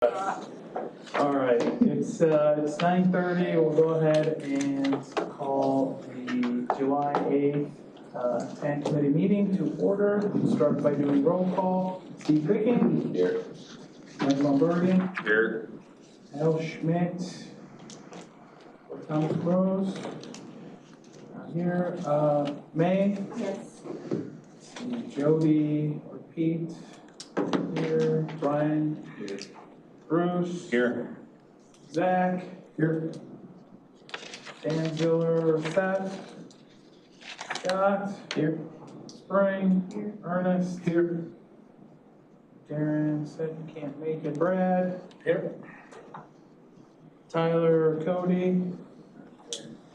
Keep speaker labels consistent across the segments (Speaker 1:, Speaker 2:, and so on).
Speaker 1: All right, it's 9:30. We'll go ahead and call the July 8th Tank Committee meeting to order. We'll start by doing roll call. Steve Vicking.
Speaker 2: Here.
Speaker 1: Mike Lombardi.
Speaker 2: Here.
Speaker 1: Al Schmidt. Thomas Rose. Not here. May.
Speaker 3: Yes.
Speaker 1: Jody or Pete. Here. Brian.
Speaker 2: Here.
Speaker 1: Bruce.
Speaker 2: Here.
Speaker 1: Zach. Here. Dan Ziller, Seth. Scott. Here. Spring.
Speaker 3: Here.
Speaker 1: Ernest. Here. Darren said you can't make it. Brad. Here. Tyler, Cody.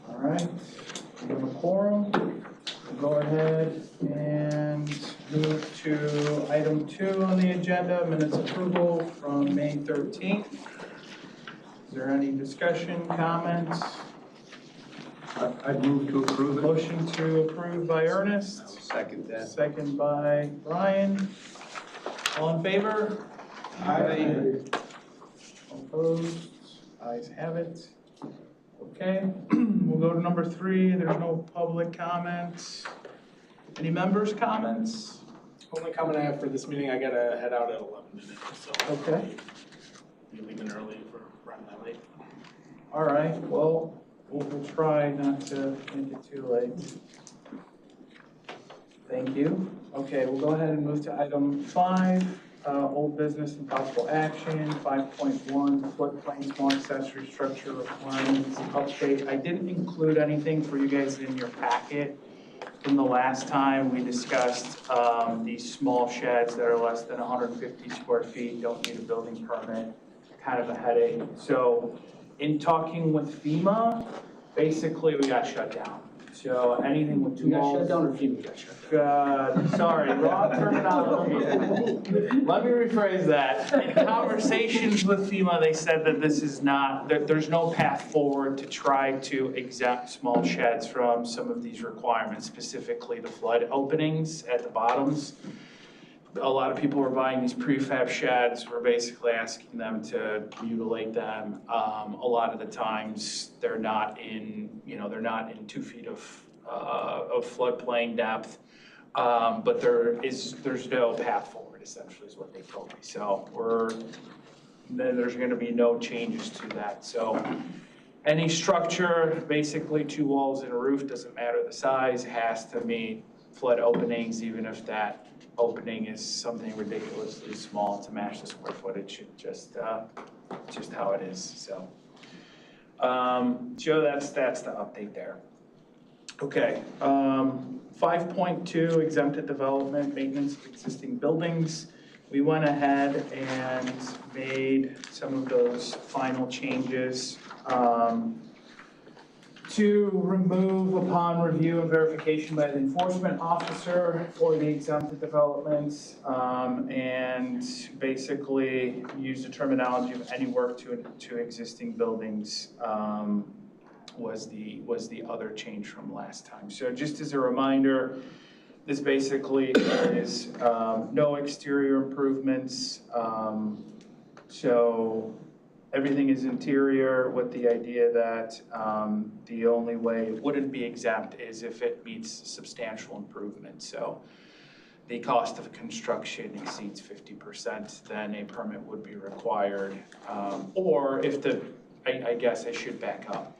Speaker 1: All right. We have a quorum. We'll go ahead and move to item 2 on the agenda, minutes approval from May 13th. Is there any discussion, comments?
Speaker 4: I'd move to approve it.
Speaker 1: Motion to approve by Ernest,
Speaker 2: Second that.
Speaker 1: second by Brian. All in favor?
Speaker 4: Aye.
Speaker 1: All opposed? Ayes have it. Okay, we'll go to number 3. There's no public comments. Any members' comments?
Speaker 5: Only comment I have for this meeting, I gotta head out at 11 minutes, so
Speaker 1: Okay,
Speaker 5: you're leaving early for running that late.
Speaker 1: all right, well, we'll try not to make it too late. Thank you. Okay, we'll go ahead and move to item 5, old business and possible action. 5.1, floodplain small accessory structure requirements update. I didn't include anything for you guys in your packet. From the last time we discussed these small sheds that are less than 150 square feet, don't need a building permit, kind of a headache. So in talking with FEMA, basically we got shut down. So anything with 2
Speaker 5: You got
Speaker 1: walls.
Speaker 5: shut down or FEMA got shut down?
Speaker 1: Sorry, wrong terminology. Let me rephrase that. In conversations with FEMA, they said that this is not, that there's no path forward to try to exempt small sheds from some of these requirements, specifically the flood openings at the bottoms. A lot of people were buying these prefab sheds. We're basically asking them to mutilate them. A lot of the times they're not in, they're not in 2 feet of floodplain depth. But there's no path forward, essentially, is what they told me. So there's going to be no changes to that. So any structure, basically 2 walls and a roof, doesn't matter the size, has to meet flood openings, even if that opening is something ridiculously small to match the square footage. Just how it is. So, Joe, that's the update there. Okay, 5.2, exempted development, maintenance of existing buildings. We went ahead and made some of those final changes to remove upon review and verification by the enforcement officer for the exempted developments, and basically use the terminology of any work to existing buildings was the other change from last time. So just as a reminder, this basically is no exterior improvements. So everything is interior, with the idea that the only way it wouldn't be exempt is if it meets substantial improvement. So the cost of construction exceeds 50%, then a permit would be required. Or if I guess I should back up.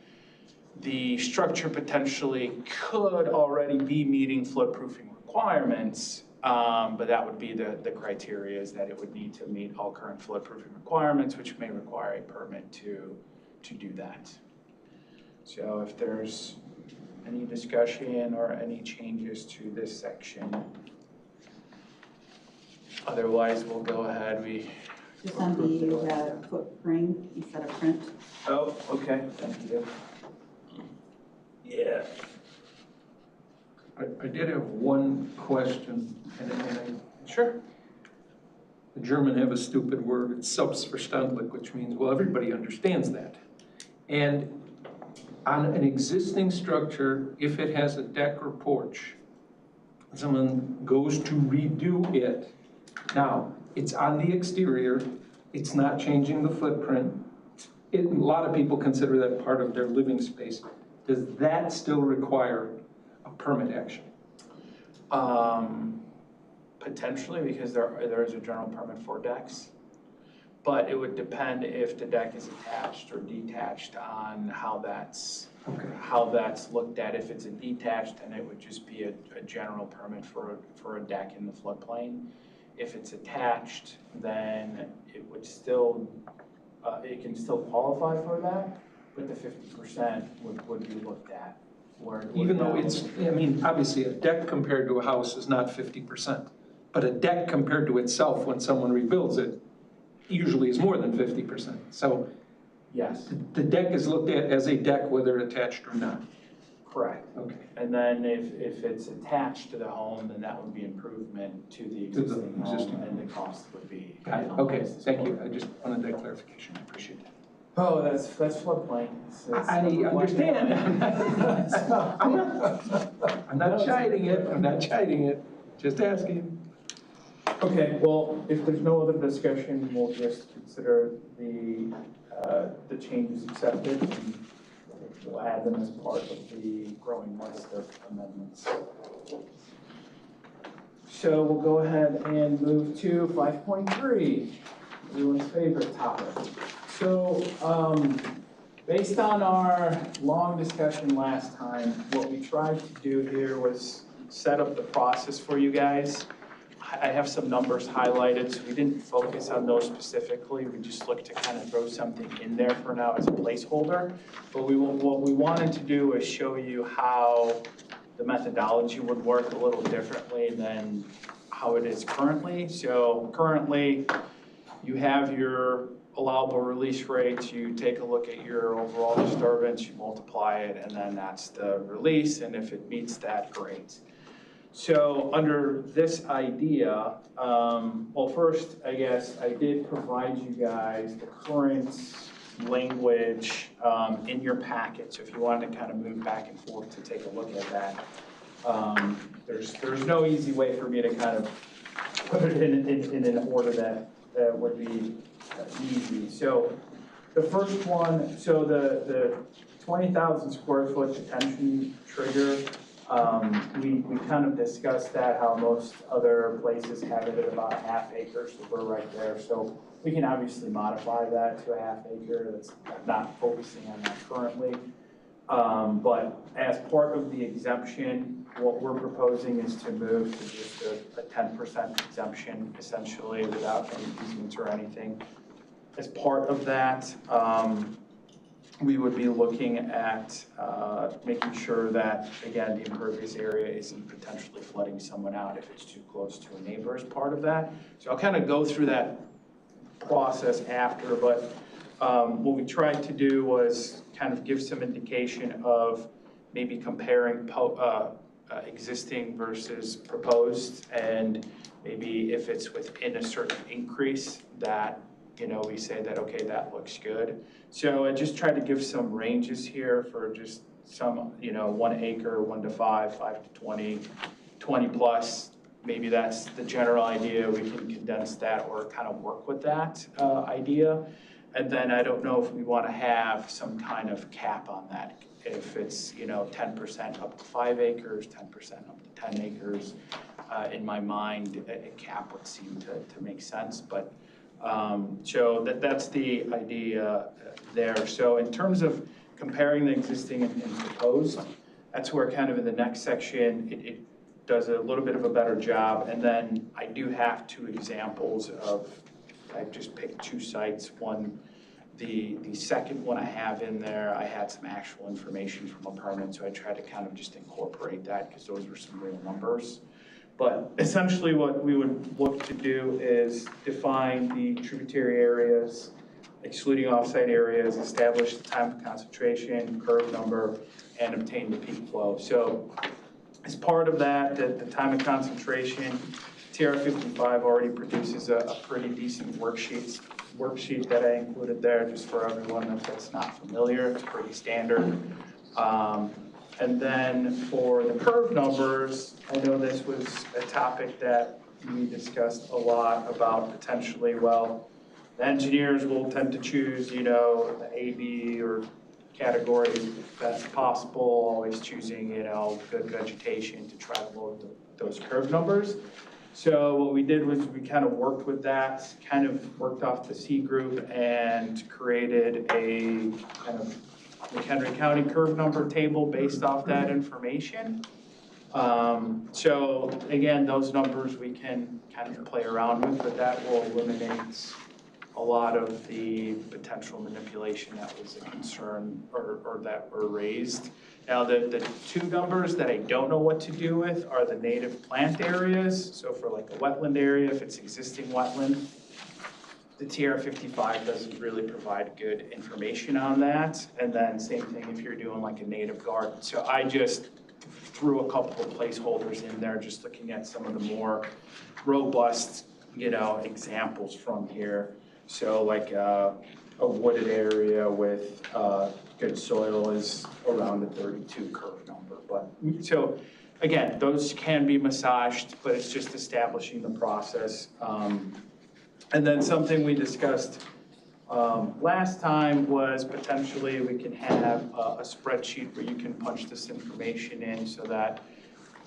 Speaker 1: The structure potentially could already be meeting floodproofing requirements, but that would be the criteria, is that it would need to meet all current floodproofing requirements, which may require a permit to do that. So if there's any discussion or any changes to this section, otherwise we'll go ahead.
Speaker 3: Just on the footprint instead of print.
Speaker 1: Oh, okay, thank you. Yeah.
Speaker 4: I did have one question, and
Speaker 1: Sure.
Speaker 4: the German have a stupid word, it's selbstverständlich, which means, well, everybody understands that. And on an existing structure, if it has a deck or porch, someone goes to redo it. Now, it's on the exterior, It's not changing the footprint. A lot of people consider that part of their living space. Does that still require a permit action?
Speaker 1: Potentially, because there is a general permit for decks. But it would depend if the deck is attached or detached on how that's looked at. If it's a detached, then it would just be a general permit for a deck in the floodplain. If it's attached, then it would still, it can still qualify for that, but the 50% would be looked at.
Speaker 4: Even though it's, I mean, obviously a deck compared to a house is not 50%, but a deck compared to itself when someone rebuilds it usually is more than 50%. So
Speaker 1: Yes,
Speaker 4: the deck is looked at as a deck whether attached or not.
Speaker 1: correct.
Speaker 4: Okay.
Speaker 1: And then if it's attached to the home, then that would be improvement to the
Speaker 4: To the
Speaker 1: existing
Speaker 4: existing
Speaker 1: home, and the cost would be.
Speaker 4: Got it. Okay, thank you. I just wanted that clarification. I appreciate that.
Speaker 1: Oh, that's floodplain.
Speaker 4: I understand. I'm not chiding it. I'm not chiding it. Just asking.
Speaker 1: Okay, well, if there's no other discussion, we'll just consider the changes accepted, and we'll add them as part of the growing list of amendments. So we'll go ahead and move to 5.3, everyone's favorite topic. So, based on our long discussion last time, what we tried to do here was set up the process for you guys. I have some numbers highlighted, so we didn't focus on those specifically. We just looked to kind of throw something in there for now as a placeholder. But what we wanted to do is show you how the methodology would work a little differently than how it is currently. So currently, you have your allowable release rates, you take a look at your overall disturbance, you multiply it, and then that's the release, and if it meets that, great. So under this idea, well, first, I guess I did provide you guys the current language in your packet. So if you wanted to kind of move back and forth to take a look at that, there's no easy way for me to kind of put it in an order that would be easy. So the first one, so the 20,000 square foot detention trigger, we kind of discussed that, how most other places have it at about a half acre, so we're right there. So we can obviously modify that to a half acre. That's not focusing on that currently. But as part of the exemption, what we're proposing is to move to just a 10% exemption, essentially, without any easements or anything. As part of that, we would be looking at making sure that, again, the impervious area isn't potentially flooding someone out if it's too close to a neighbor as part of that. So I'll kind of go through that process after, but what we tried to do was kind of give some indication of maybe comparing existing versus proposed, and maybe if it's within a certain increase that, you know, we say that, okay, that looks good. So I just tried to give some ranges here for just some, you know, 1 acre, 1 to 5, 5 to 20, 20 plus. Maybe that's the general idea. We can condense that or kind of work with that idea. And then I don't know if we want to have some kind of cap on that. If it's, you know, 10% up to 5 acres, 10% up to 10 acres. In my mind, a cap would seem to make sense. But so that's the idea there. So in terms of comparing the existing and proposed, that's where kind of in the next section, it does a little bit of a better job. And then I do have 2 examples of, I've just picked 2 sites. One, the second one I have in there, I had some actual information from a permit, so I tried to kind of just incorporate that because those were some real numbers. But essentially what we would look to do is define the tributary areas, excluding offsite areas, establish the time of concentration, curve number, and obtain the peak flow. So as part of that, the time of concentration, TR55 already produces a pretty decent worksheet that I included there just for everyone that's not familiar. It's pretty standard. And then for the curve numbers, I know this was a topic that we discussed a lot about potentially, well, The engineers will tend to choose, you know, the A, B, or category best possible, always choosing, you know, good vegetation to try to lower those curve numbers. So what we did was we kind of worked with that, kind of worked off the C group and created a kind of McHenry County curve number table based off that information. So again, those numbers we can kind of play around with, but that will eliminate a lot of the potential manipulation that was a concern or that were raised. Now, the two numbers that I don't know what to do with are the native plant areas. So for like a wetland area, if it's existing wetland, the TR55 doesn't really provide good information on that. And then same thing if you're doing like a native garden. So I just threw a couple of placeholders in there, just looking at some of the more robust, you know, examples from here. So like a wooded area with good soil is around the 32 curve number. But so again, those can be massaged, but it's just establishing the process. And then something we discussed last time was potentially we can have a spreadsheet where you can punch this information in so that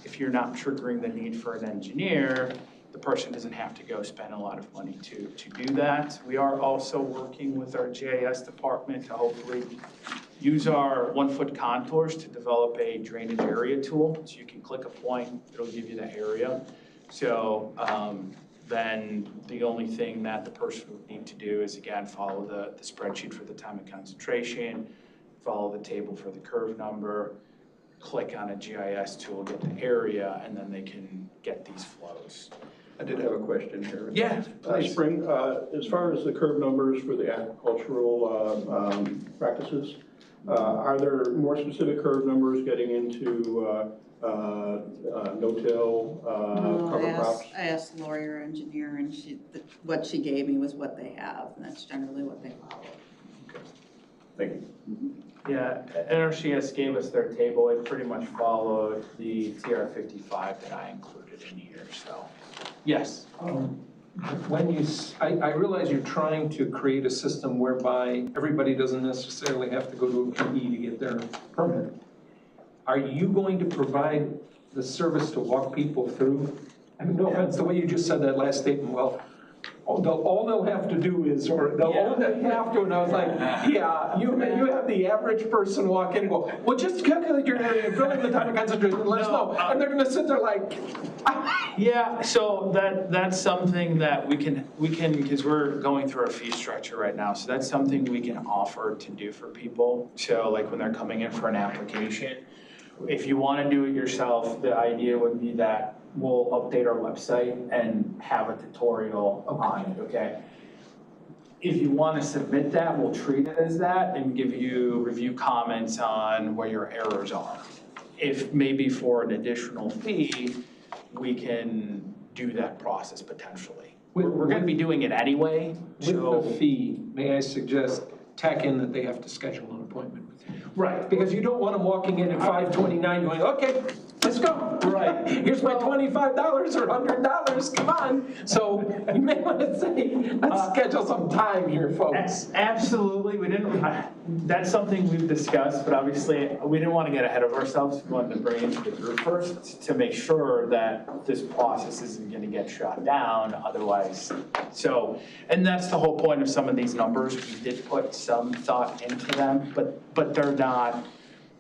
Speaker 1: if you're not triggering the need for an engineer, the person doesn't have to go spend a lot of money to do that. We are also working with our GIS department to hopefully use our 1-foot contours to develop a drainage area tool. So you can click a point, it'll give you the area. So then the only thing that the person would need to do is, again, follow the spreadsheet for the time of concentration, follow the table for the curve number, click on a GIS tool, get the area, and then they can get these flows.
Speaker 2: I did have a question here.
Speaker 1: Yeah, please.
Speaker 2: Spring, as far as the curve numbers for the agricultural practices, are there more specific curve numbers getting into no-till, cover crops?
Speaker 3: I asked the lawyer engineer, and what she gave me was what they have, and that's generally what they follow.
Speaker 2: Thank you.
Speaker 1: Yeah, NRCS gave us their table. It pretty much followed the TR55 that I included in here, so, yes.
Speaker 4: When you, I realize you're trying to create a system whereby everybody doesn't necessarily have to go to a PE to get their permit. Are you going to provide the service to walk people through? I mean, no offense, the way you just said that last statement, well, all they'll have to do is, or they'll only have to, and I was like, yeah, you have the average person walk in and go, well, just calculate your area and fill in the time of concentration and let us know. And they're gonna sit there like,
Speaker 1: Yeah, so that's something that we can, because we're going through our fee structure right now, so that's something we can offer to do for people. So like when they're coming in for an application, if you want to do it yourself, the idea would be that we'll update our website and have a tutorial on it, okay? If you want to submit that, we'll treat it as that and give you review comments on where your errors are. If maybe for an additional fee, we can do that process potentially. We're going to be doing it anyway, so.
Speaker 4: with the fee, may I suggest tack in that they have to schedule an appointment with you?
Speaker 1: Right.
Speaker 4: Because you don't want them walking in at 5:29 going, okay, let's go.
Speaker 1: Right.
Speaker 4: Here's my $25 or $100, come on. So you may want to say, let's schedule some time here, folks.
Speaker 1: Absolutely, we didn't, that's something we've discussed, but obviously, we didn't want to get ahead of ourselves. We wanted to bring it to the group first to make sure that this process isn't going to get shot down otherwise. So, and that's the whole point of some of these numbers. We did put some thought into them, but they're not,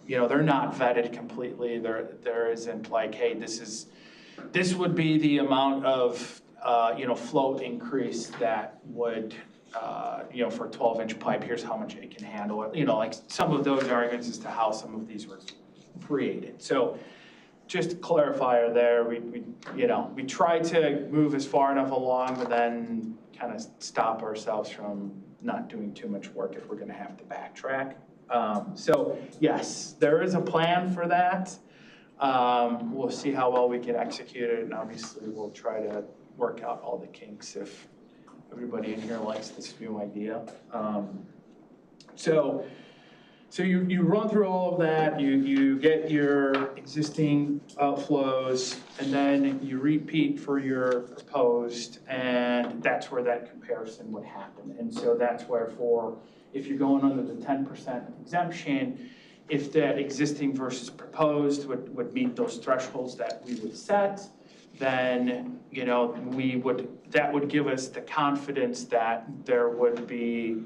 Speaker 1: you know, they're not vetted completely. There isn't like, hey, this would be the amount of, you know, flow increase that would, you know, for a 12-inch pipe, here's how much it can handle. You know, like some of those arguments as to how some of these were created. So just to clarify there, we try to move as far enough along, but then kind of stop ourselves from not doing too much work if we're going to have to backtrack. So yes, there is a plan for that. We'll see how well we can execute it, and obviously we'll try to work out all the kinks if everybody in here likes this new idea. So So you run through all of that, you get your existing outflows, and then you repeat for your proposed, and that's where that comparison would happen. And so that's where if you're going under the 10% exemption, if that existing versus proposed would meet those thresholds that we would set, then, that would give us the confidence that there would be,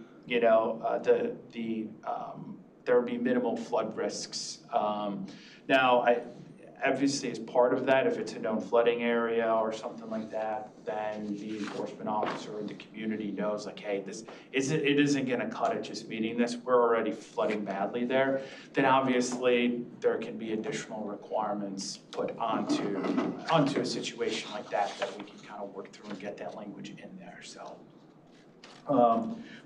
Speaker 1: there would be minimal flood risks. Now, obviously, as part of that, if it's a known flooding area or something like that, then the enforcement officer in the community knows, like, hey, it isn't gonna cut it just meeting this, we're already flooding badly there. Then obviously, there can be additional requirements put onto a situation like that we can kind of work through and get that language in there, so.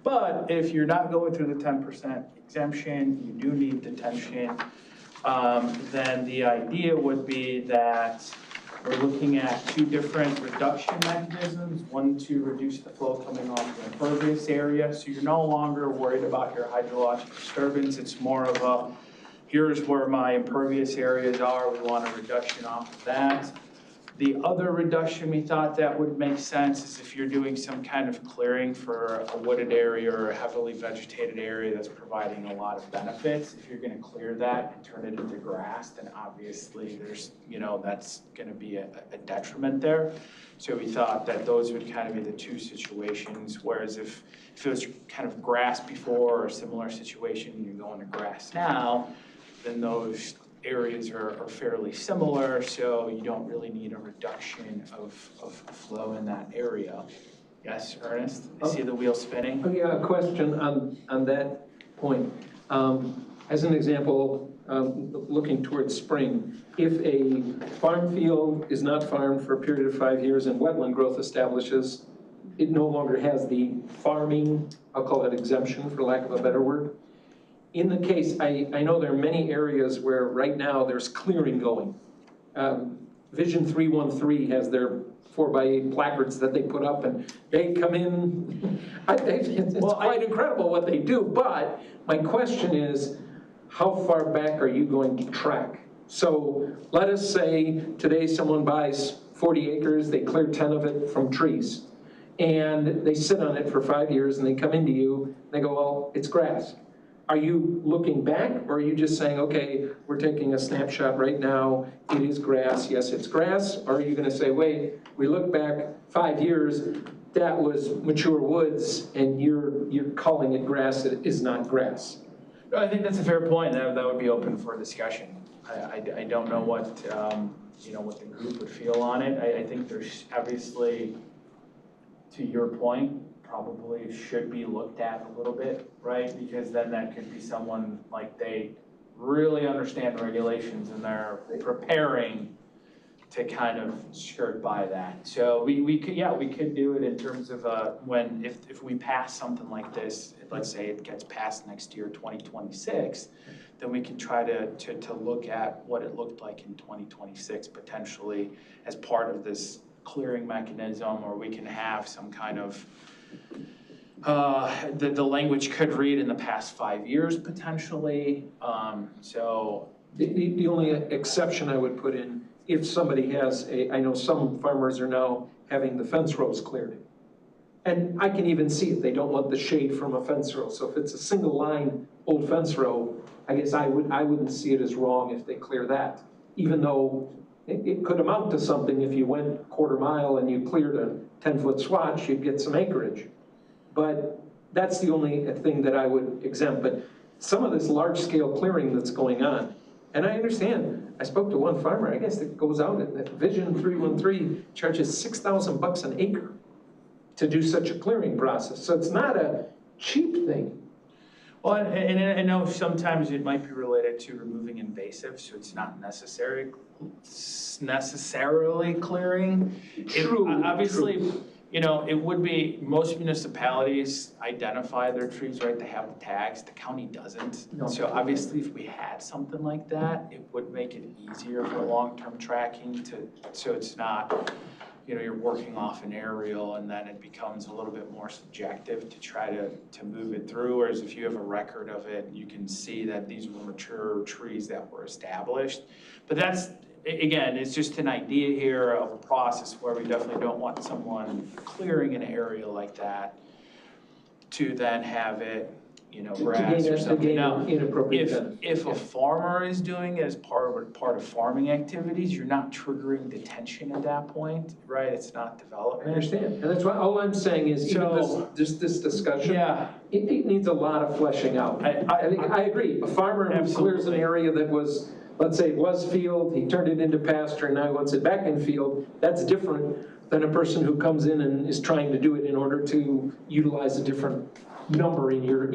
Speaker 1: But if you're not going through the 10% exemption, you do need detention, then the idea would be that we're looking at two different reduction mechanisms. One to reduce the flow coming off the impervious area, so you're no longer worried about your hydrologic disturbance. It's more of a, here's where my impervious areas are, we want a reduction off of that. The other reduction we thought that would make sense is if you're doing some kind of clearing for a wooded area or a heavily vegetated area that's providing a lot of benefits. If you're gonna clear that and turn it into grass, then obviously there's, that's gonna be a detriment there. So we thought that those would kind of be the two situations, whereas if it was kind of grass before or a similar situation and you're going to grass now, then those areas are fairly similar, so you don't really need a reduction of flow in that area. Yes, Ernest? I see the wheel spinning.
Speaker 4: Oh, yeah, a question on that point. As an example, looking towards spring, if a farm field is not farmed for a period of 5 years and wetland growth establishes, it no longer has the farming, I'll call it exemption for lack of a better word. In the case, I know there are many areas where right now there's clearing going. Vision 313 has their 4x8 placards that they put up and they come in. It's quite incredible what they do, but my question is, how far back are you going to track? So let us say today someone buys 40 acres, they clear 10 of it from trees, and they sit on it for 5 years and they come into you, and they go, well, it's grass. Are you looking back, or are you just saying, okay, we're taking a snapshot right now, it is grass, yes, it's grass? Or are you gonna say, wait, we look back 5 years, that was mature woods, and you're calling it grass, it is not grass?
Speaker 1: No, I think that's a fair point. That would be open for discussion. I don't know what, what the group would feel on it. I think there's obviously, to your point, probably should be looked at a little bit, right? Because then that could be someone, like, they really understand the regulations and they're preparing to kind of skirt by that. So we could do it in terms of if we pass something like this, let's say it gets passed next year, 2026, then we can try to look at what it looked like in 2026 potentially as part of this clearing mechanism, or we can have some kind of the language could read in the past 5 years potentially. So
Speaker 4: the only exception I would put in, if somebody has I know some farmers are now having the fence rows cleared. And I can even see it, they don't want the shade from a fence row. So if it's a single line old fence row, I guess I wouldn't see it as wrong if they clear that, even though it could amount to something. If you went a quarter mile and you cleared a 10-foot swatch, you'd get some acreage. But that's the only thing that I would exempt. But some of this large-scale clearing that's going on, and I understand, I spoke to one farmer, I guess, that goes out at Vision 313, charges $6,000 an acre to do such a clearing process. So it's not a cheap thing.
Speaker 1: Well, and I know sometimes it might be related to removing invasives, so it's not necessarily clearing.
Speaker 4: True.
Speaker 1: Obviously, it would be, most municipalities identify their trees, right? They have the tags, the county doesn't.
Speaker 4: No.
Speaker 1: So obviously, if we had something like that, it would make it easier for long-term tracking so it's not you're working off an aerial and then it becomes a little bit more subjective to try to move it through. Whereas if you have a record of it, you can see that these were mature trees that were established. But that's, again, it's just an idea here of a process where we definitely don't want someone clearing an area like that to then have it, grass or something. Now,
Speaker 4: Inappropriate.
Speaker 1: if a farmer is doing it as part of farming activities, you're not triggering detention at that point, right? It's not
Speaker 4: I
Speaker 1: development.
Speaker 4: understand, and that's why, all I'm saying is, even
Speaker 1: So-
Speaker 4: this discussion,
Speaker 1: Yeah,
Speaker 4: it needs a lot of fleshing out. I think, I agree, a farmer who clears an
Speaker 1: Absolutely.
Speaker 4: area that was, let's say, was field, he turned it into pasture, and now he wants it back in field, that's different than a person who comes in and is trying to do it in order to utilize a different number in your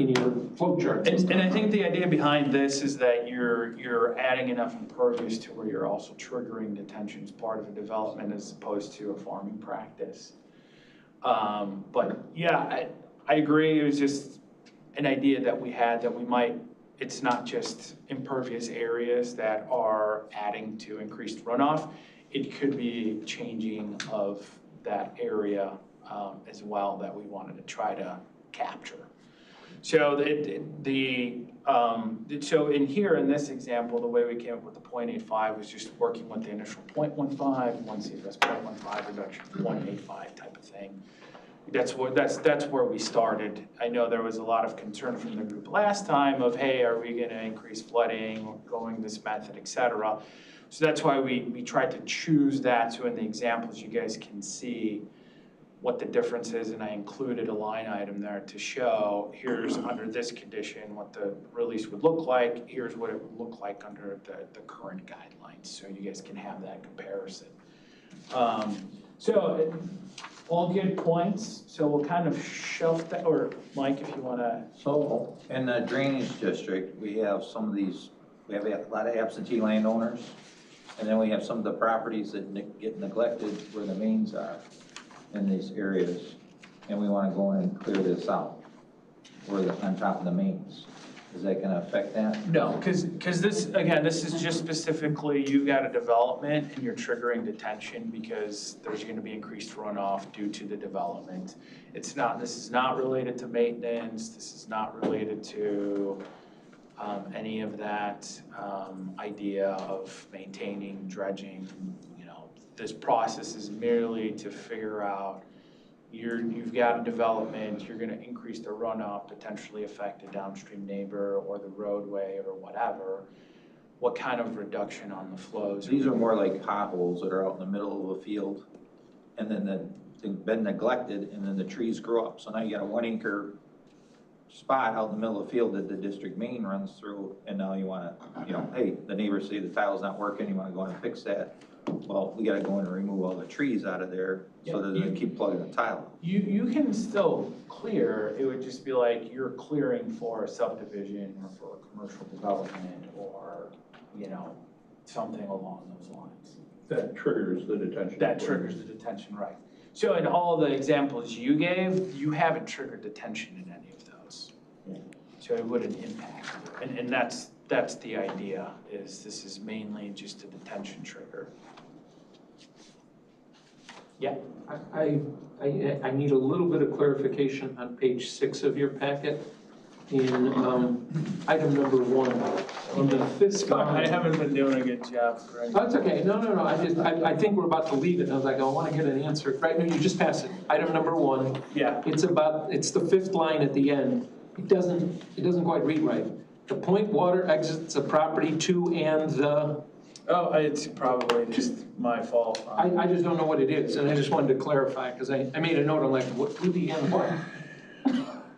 Speaker 4: flow chart.
Speaker 1: and I think the idea behind this is that you're adding enough impervious to where you're also triggering detention as part of a development as opposed to a farming practice. But yeah, I agree, it was just an idea that we had that we might, it's not just impervious areas that are adding to increased runoff, it could be changing of that area as well that we wanted to try to capture. So so in here, in this example, the way we came up with the 0.85 was just working with the initial 0.15, one CFS 0.15 reduction, 0.85 type of thing. That's where we started. I know there was a lot of concern from the group last time of, hey, are we gonna increase flooding, or going this method, et cetera. So that's why we tried to choose that, so in the examples you guys can see what the difference is, and I included a line item there to show, here's under this condition what the release would look like, here's what it would look like under the current guidelines, so you guys can have that comparison. So all good points, so we'll kind of shelf that, or Mike, if you wanna.
Speaker 6: So, in the drainage district, we have some of these, we have a lot of absentee landowners, and then we have some of the properties that get neglected where the mains are in these areas, and we wanna go in and clear this out, or on top of the mains. Is that gonna affect that?
Speaker 1: No, because this, again, this is just specifically, you've got a development and you're triggering detention because there's gonna be increased runoff due to the development. This is not related to maintenance, this is not related to any of that idea of maintaining, dredging. This process is merely to figure out you've got a development, you're gonna increase the runoff, potentially affect a downstream neighbor or the roadway or whatever. What kind of reduction on the flows?
Speaker 6: These are more like potholes that are out in the middle of a field, and then they've been neglected, and then the trees grow up. So now you got a 1 acre spot out in the middle of the field that the district main runs through, and now you wanna, hey, the neighbors say the tile's not working, you wanna go in and fix that. Well, we gotta go in and remove all the trees out of there so that they keep plugging the tile.
Speaker 1: You can still clear, it would just be like you're clearing for a subdivision or for a commercial development or, something along those lines.
Speaker 2: That triggers the detention.
Speaker 1: That triggers the detention, right. So in all the examples you gave, you haven't triggered detention in any of those. So it wouldn't impact. And that's the idea, is this is mainly just a detention trigger. Yeah.
Speaker 4: I need a little bit of clarification on page 6 of your packet in item number 1. In the fifth
Speaker 1: I haven't been doing a good job, right?
Speaker 4: That's okay, no, I think we're about to leave it, and I was like, I want to get an answer. Right, no, you just pass it. Item number 1,
Speaker 1: Yeah.
Speaker 4: it's the 5th line at the end. It doesn't quite read right. The point water exits a property to and the,
Speaker 1: Oh, it's probably just my fault.
Speaker 4: I just don't know what it is, and I just wanted to clarify, because I made a note, I'm like, what, who the end what?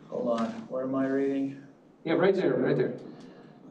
Speaker 1: Hold on, where am I reading?
Speaker 4: Yeah, right there.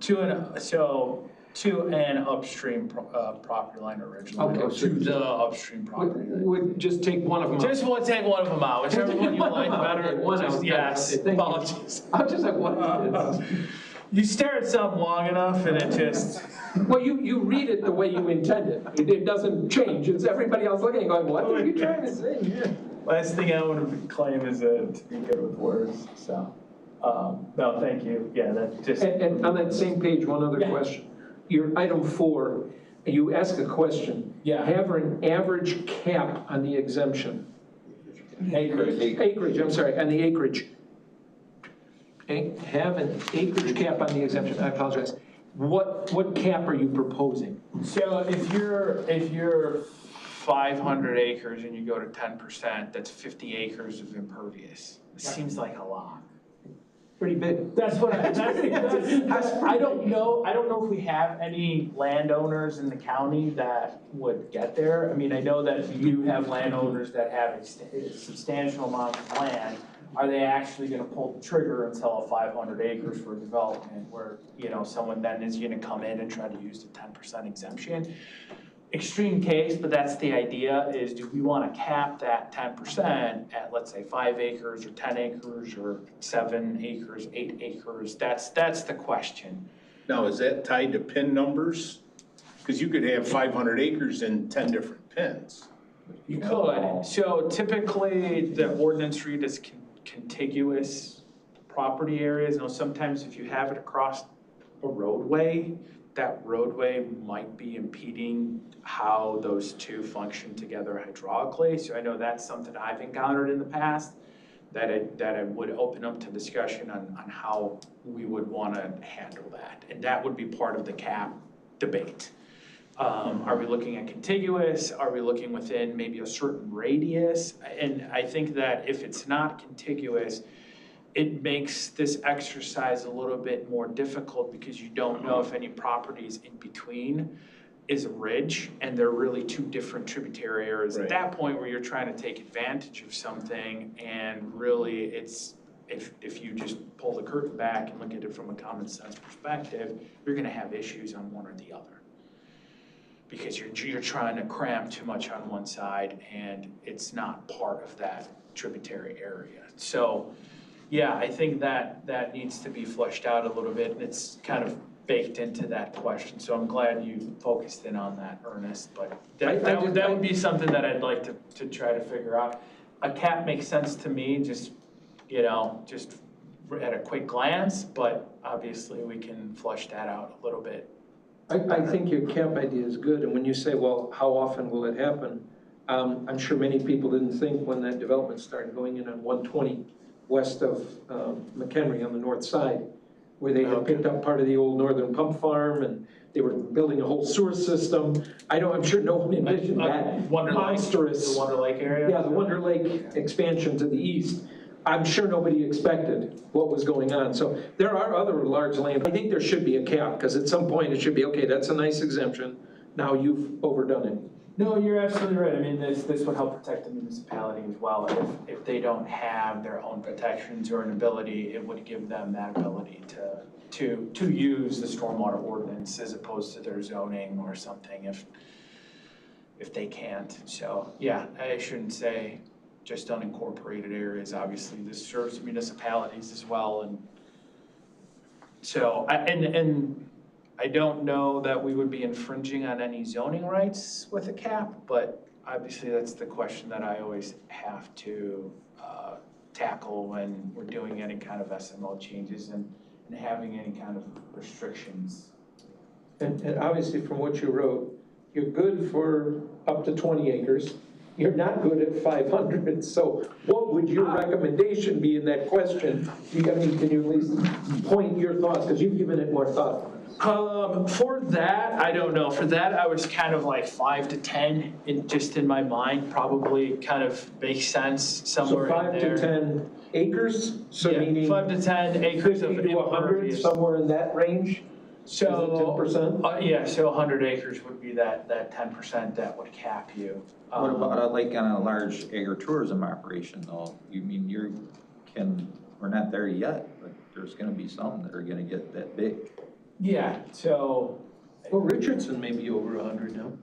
Speaker 1: To an upstream property line originally,
Speaker 4: Okay,
Speaker 1: or
Speaker 4: so-
Speaker 1: to the upstream property line.
Speaker 4: Would just take one of them out.
Speaker 1: Just we'll take one of them out, whichever one you like better.
Speaker 4: Okay, one out.
Speaker 1: Yes,
Speaker 4: Okay, thank you.
Speaker 1: apologies.
Speaker 4: I was just like, what is this?
Speaker 1: You stare at something long enough and it just,
Speaker 4: Well, you read it the way you intend it. It doesn't change. It's everybody else looking and going, what are you trying to say here?
Speaker 1: last thing I want to claim is to be good with words, so. No, thank you, yeah, that just.
Speaker 4: And on that same page, one other
Speaker 1: Yeah.
Speaker 4: question. Your item 4, You ask a question.
Speaker 1: Yeah.
Speaker 4: Have an average cap on the exemption. Acreage, I'm sorry, on the acreage. Have an acreage cap on the exemption, I apologize. What cap are you proposing?
Speaker 1: So if you're 500 acres and you go to 10%, that's 50 acres of impervious. It seems like a lot.
Speaker 4: Pretty big.
Speaker 1: That's what I don't know if we have any landowners in the county that would get there. I mean, I know that you have landowners that have a substantial amount of land. Are they actually gonna pull the trigger and sell 500 acres for development where, you know, someone then is gonna come in and try to use the 10% exemption? Extreme case, but that's the idea, is do we wanna cap that 10% at, let's say, 5 acres or 10 acres or 7 acres, 8 acres? That's the question.
Speaker 7: Now, is that tied to pin numbers? Because you could have 500 acres in 10 different pins.
Speaker 1: You could. So typically, the ordinance read as contiguous property areas. You know, sometimes if you have it across a roadway, that roadway might be impeding how those two function together hydraulically. So I know that's something I've encountered in the past, that it would open up to discussion on how we would want to handle that. And that would be part of the cap debate. Are we looking at contiguous? Are we looking within maybe a certain radius? And I think that if it's not contiguous, it makes this exercise a little bit more difficult because you don't know if any properties in between is a ridge and they're really two different tributary areas. At
Speaker 7: Right.
Speaker 1: that point where you're trying to take advantage of something, and really it's, if you just pull the curtain back and look at it from a common sense perspective, you're gonna have issues on one or the other. Because you're trying to cram too much on one side and it's not part of that tributary area. So, yeah, I think that needs to be fleshed out a little bit, and it's kind of baked into that question. So I'm glad you focused in on that, Ernest, but that would be something that I'd like to try to figure out. A cap makes sense to me, just, you know, just at a quick glance, but obviously we can flesh that out a little bit.
Speaker 4: I think your cap idea is good, and when you say, well, how often will it happen? I'm sure many people didn't think when that development started going in on 120 west of McHenry on the north side, where they had picked up part of the old Northern Pump Farm and they were building a whole sewer system. I'm sure no one envisioned that
Speaker 1: Wonder Lake,
Speaker 4: monstrous.
Speaker 1: the Wonder Lake area?
Speaker 4: Yeah, the Wonder Lake expansion to the east. I'm sure nobody expected what was going on. So there are other large land. I think there should be a cap, because at some point it should be, okay, that's a nice exemption. Now you've overdone it.
Speaker 1: No, you're absolutely right. I mean, this would help protect the municipality as well. If they don't have their own protections or an ability, it would give them that ability to use the stormwater ordinance as opposed to their zoning or something if they can't. So, yeah, I shouldn't say just unincorporated areas. Obviously, this serves municipalities as well. And so, I don't know that we would be infringing on any zoning rights with a cap, but obviously that's the question that I always have to tackle when we're doing any kind of SMO changes and having any kind of restrictions.
Speaker 4: And obviously from what you wrote, you're good for up to 20 acres. You're not good at 500. So what would your recommendation be in that question? Can you at least point your thoughts, because you've given it more thought?
Speaker 1: For that, I don't know. For that, I was kind of like 5 to 10, just in my mind, probably kind of makes sense somewhere
Speaker 4: So
Speaker 1: in
Speaker 4: 5
Speaker 1: there.
Speaker 4: to 10 acres? So
Speaker 1: Yeah,
Speaker 4: meaning
Speaker 1: 5 to 10 acres
Speaker 4: 50
Speaker 1: of
Speaker 4: to 100,
Speaker 1: impervious.
Speaker 4: somewhere in that range?
Speaker 1: So,
Speaker 4: Is it 10%?
Speaker 1: yeah, so 100 acres would be that 10% that would cap you.
Speaker 6: What about like on a large agritourism operation though? You mean we're not there yet, but there's gonna be some that are gonna get that big.
Speaker 1: Yeah, so,
Speaker 4: Well, Richardson may be over 100 now.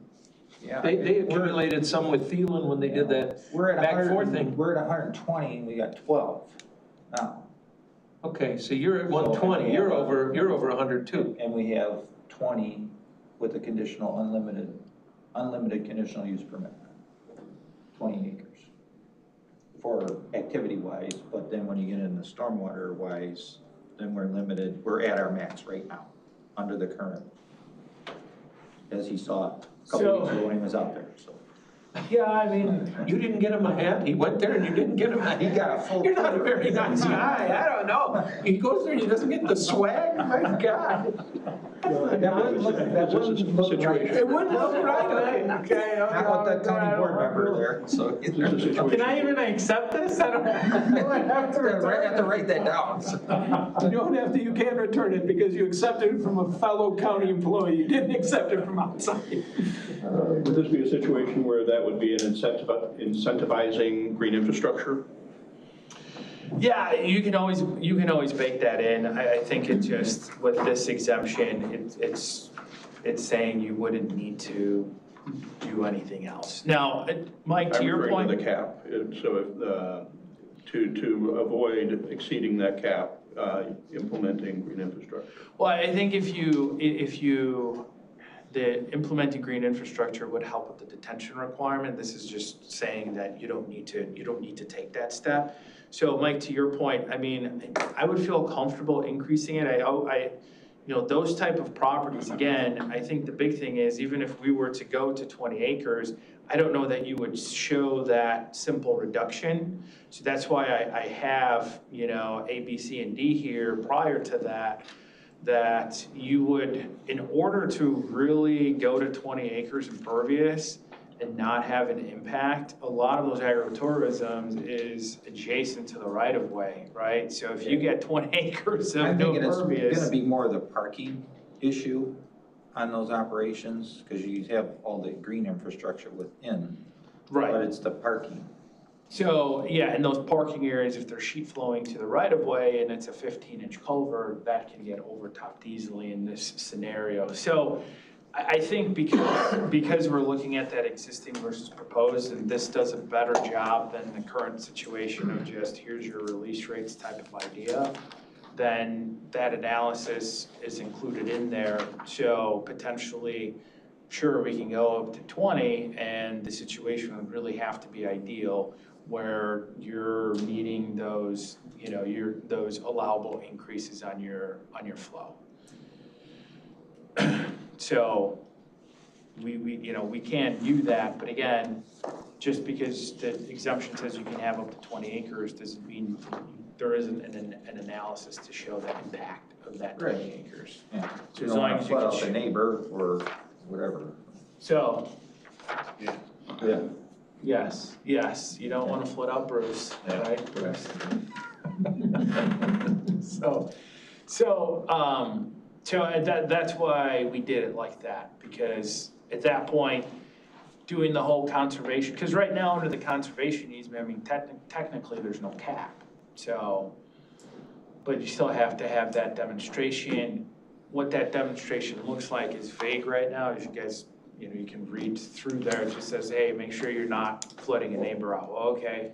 Speaker 6: Yeah.
Speaker 4: They accumulated some with Thielen when they did that
Speaker 6: We're at
Speaker 4: back
Speaker 6: 100
Speaker 4: forth thing.
Speaker 6: We're at 120 and we got 12 now.
Speaker 4: Okay, so you're at 120, you're over 100 too.
Speaker 6: And we have 20 with a conditional unlimited conditional use permit. 20 acres for activity wise, but then when you get into stormwater wise, then we're limited, we're at our max right now under the current as he saw a couple weeks ago when he was out there, so.
Speaker 4: Yeah, I mean, you didn't get him a hat, he went there and you didn't get him a hat.
Speaker 6: He got a full.
Speaker 4: You're not a very nice guy, I don't know. He goes there and he doesn't get the swag, my God.
Speaker 2: That wouldn't look right.
Speaker 4: It wouldn't look right, okay.
Speaker 6: Not with that tiny board member there, so.
Speaker 2: This is a situation.
Speaker 1: Can I even accept this? I don't. I have to
Speaker 6: I have to write that down.
Speaker 4: You don't have to, you can't return it because you accepted it from a fellow county employee, you didn't accept it from outside.
Speaker 2: Would this be a situation where that would be an incentivizing green infrastructure?
Speaker 1: Yeah, you can always bake that in. I think it just, with this exemption, it's saying you wouldn't need to do anything else. Now, Mike, to your point.
Speaker 2: I'm referring to the cap, so if, to avoid exceeding that cap, implementing green infrastructure.
Speaker 1: Well, I think the implementing green infrastructure would help with the detention requirement. This is just saying that you don't need to take that step. So Mike, to your point, I mean, I would feel comfortable increasing it. Those type of properties, again, I think the big thing is, even if we were to go to 20 acres, I don't know that you would show that simple reduction. So that's why I have, A, B, C, and D here prior to that you would, in order to really go to 20 acres impervious and not have an impact, a lot of those agritourism is adjacent to the right of way, right? So if you get 20 acres of
Speaker 6: I'm
Speaker 1: no
Speaker 6: thinking it's
Speaker 1: impervious.
Speaker 6: gonna be more the parking issue on those operations, because you have all the green infrastructure within.
Speaker 1: Right.
Speaker 6: But it's the parking.
Speaker 1: So, yeah, in those parking areas, if they're sheet flowing to the right of way and it's a 15-inch culvert, that can get overtopped easily in this scenario. So I think because we're looking at that existing versus proposed, and this does a better job than the current situation of just here's your release rates type of idea, then that analysis is included in there. So potentially, sure, we can go up to 20, and the situation would really have to be ideal where you're meeting those, those allowable increases on your flow. So we can't do that, but again, just because the exemption says you can have up to 20 acres doesn't mean there isn't an analysis to show the impact of that 20 acres.
Speaker 6: Yeah.
Speaker 1: So
Speaker 6: You
Speaker 1: as
Speaker 6: don't
Speaker 1: long
Speaker 6: wanna
Speaker 1: as you
Speaker 6: flood
Speaker 1: can
Speaker 6: out the neighbor or whatever.
Speaker 1: So,
Speaker 6: Yeah.
Speaker 1: yes, you don't want to flood out Bruce, right? So that's why we did it like that, because at that point, doing the whole conservation, because right now under the conservation easement, I mean, technically there's no cap. So, but you still have to have that demonstration. What that demonstration looks like is vague right now, as you guys, you can read through there. It just says, hey, make sure you're not flooding a neighbor out. Well, okay,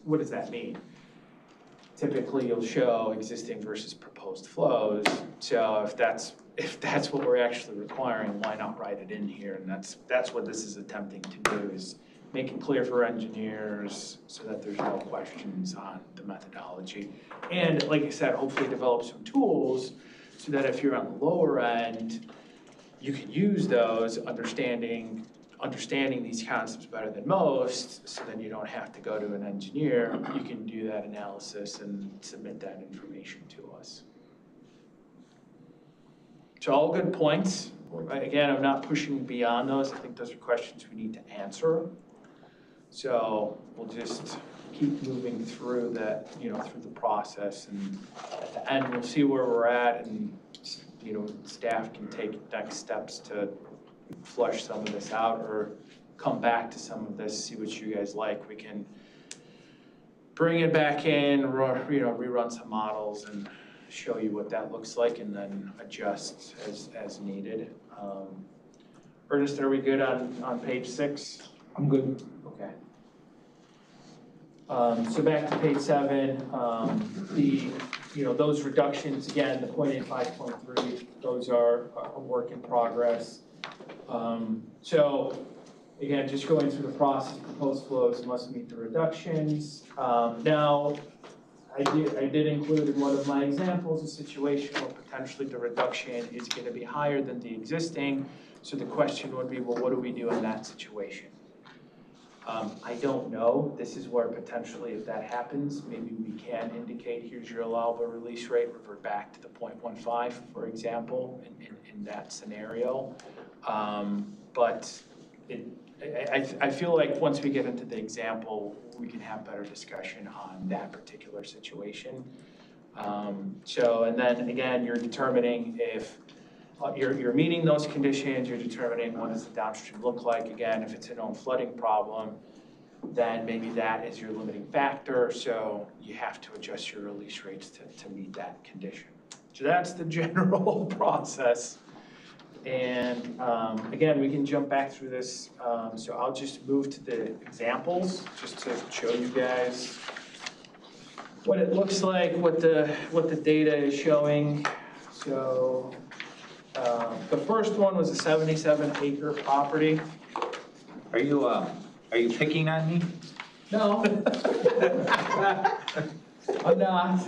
Speaker 1: what does that mean? Typically, you'll show existing versus proposed flows. So if that's what we're actually requiring, why not write it in here? And that's what this is attempting to do, is make it clear for engineers so that there's no questions on the methodology. And like I said, hopefully develop some tools so that if you're on the lower end, you can use those, understanding these concepts better than most, so then you don't have to go to an engineer. You can do that analysis and submit that information to us. So all good points. Again, I'm not pushing beyond those. I think those are questions we need to answer. So we'll just keep moving through that, through the process, and at the end, we'll see where we're at, and staff can take next steps to flush some of this out or come back to some of this, see what you guys like. We can bring it back in, rerun some models and show you what that looks like, and then adjust as needed. Ernest, are we good on page 6?
Speaker 4: I'm good.
Speaker 1: Okay. So back to page 7, those reductions, again, the 0.85, 0.3, those are a work in progress. So again, just going through the process, proposed flows must meet the reductions. Now, I did include in one of my examples a situation where potentially the reduction is gonna be higher than the existing. So the question would be, well, what do we do in that situation? I don't know. This is where potentially if that happens, maybe we can indicate, here's your allowable release rate, revert back to the 0.15, for example, in that scenario. But I feel like once we get into the example, we can have better discussion on that particular situation. So, and then again, you're determining if you're meeting those conditions, you're determining what does the downstream look like. Again, if it's a known flooding problem, then maybe that is your limiting factor, so you have to adjust your release rates to meet that condition. So that's the general process. And again, we can jump back through this. So I'll just move to the examples, just to show you guys what it looks like, what the data is showing. So the first one was a 77-acre property.
Speaker 6: Are you picking on me?
Speaker 1: No. I'm not.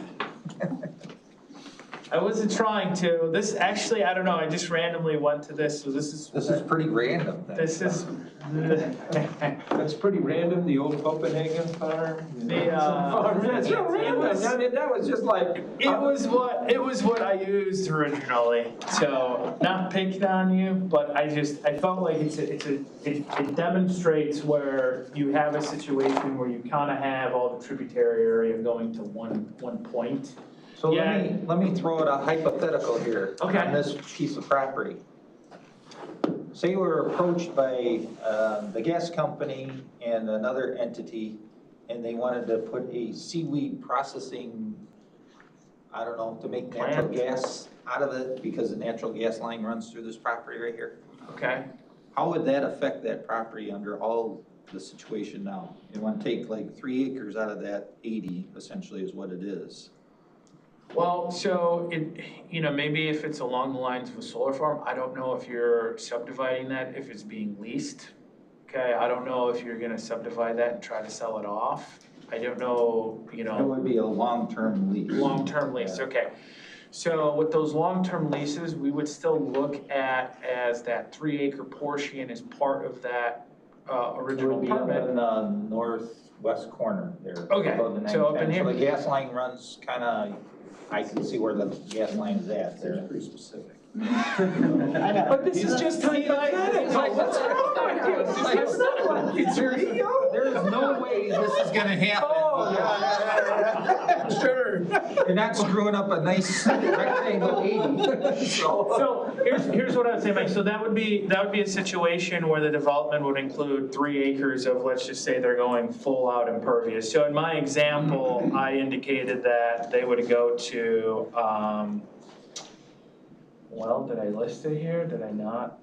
Speaker 1: I wasn't trying to. This actually, I don't know, I just randomly went to this, so this is.
Speaker 6: This is pretty random then.
Speaker 1: This is.
Speaker 4: That's pretty random, the old Copenhagen farm.
Speaker 1: That's
Speaker 4: real random. I mean, that was just like.
Speaker 1: It was what I used originally, so not picking on you, but I felt like it demonstrates where you have a situation where you kind of have all the tributary area going to one point.
Speaker 6: So
Speaker 1: Yeah.
Speaker 6: let me throw out a hypothetical here.
Speaker 1: Okay.
Speaker 6: On this piece of property. Say we're approached by the gas company and another entity, and they wanted to put a seaweed processing, I don't know, to make natural gas out of it, because the natural gas line runs through this property right here.
Speaker 1: Okay.
Speaker 6: How would that affect that property under all the situation now? You want to take like 3 acres out of that 80, essentially is what it is.
Speaker 1: Well, so maybe if it's along the lines of a solar farm, I don't know if you're subdividing that, if it's being leased. Okay, I don't know if you're gonna subdivide that and try to sell it off. I don't know,
Speaker 6: It would be a long-term lease.
Speaker 1: long-term lease, okay. So with those long-term leases, we would still look at as that 3-acre portion as part of that original
Speaker 6: It would be up
Speaker 1: permit.
Speaker 6: in the northwest corner there.
Speaker 1: Okay,
Speaker 6: above the
Speaker 1: so up in
Speaker 6: 910.
Speaker 1: here.
Speaker 6: So the gas line runs kinda, I can see where the gas line is at there.
Speaker 5: Pretty specific.
Speaker 4: But this is just hypothetical. What's wrong with you? It's not like it's real.
Speaker 6: There's no way this is gonna happen.
Speaker 1: Sure.
Speaker 6: You're not screwing up a nice rectangle 80.
Speaker 1: So here's what I would say, Mike. So that would be a situation where the development would include 3 acres of, let's just say they're going full out impervious. So in my example, I indicated that they would go to, well, did I list it here? Did I not?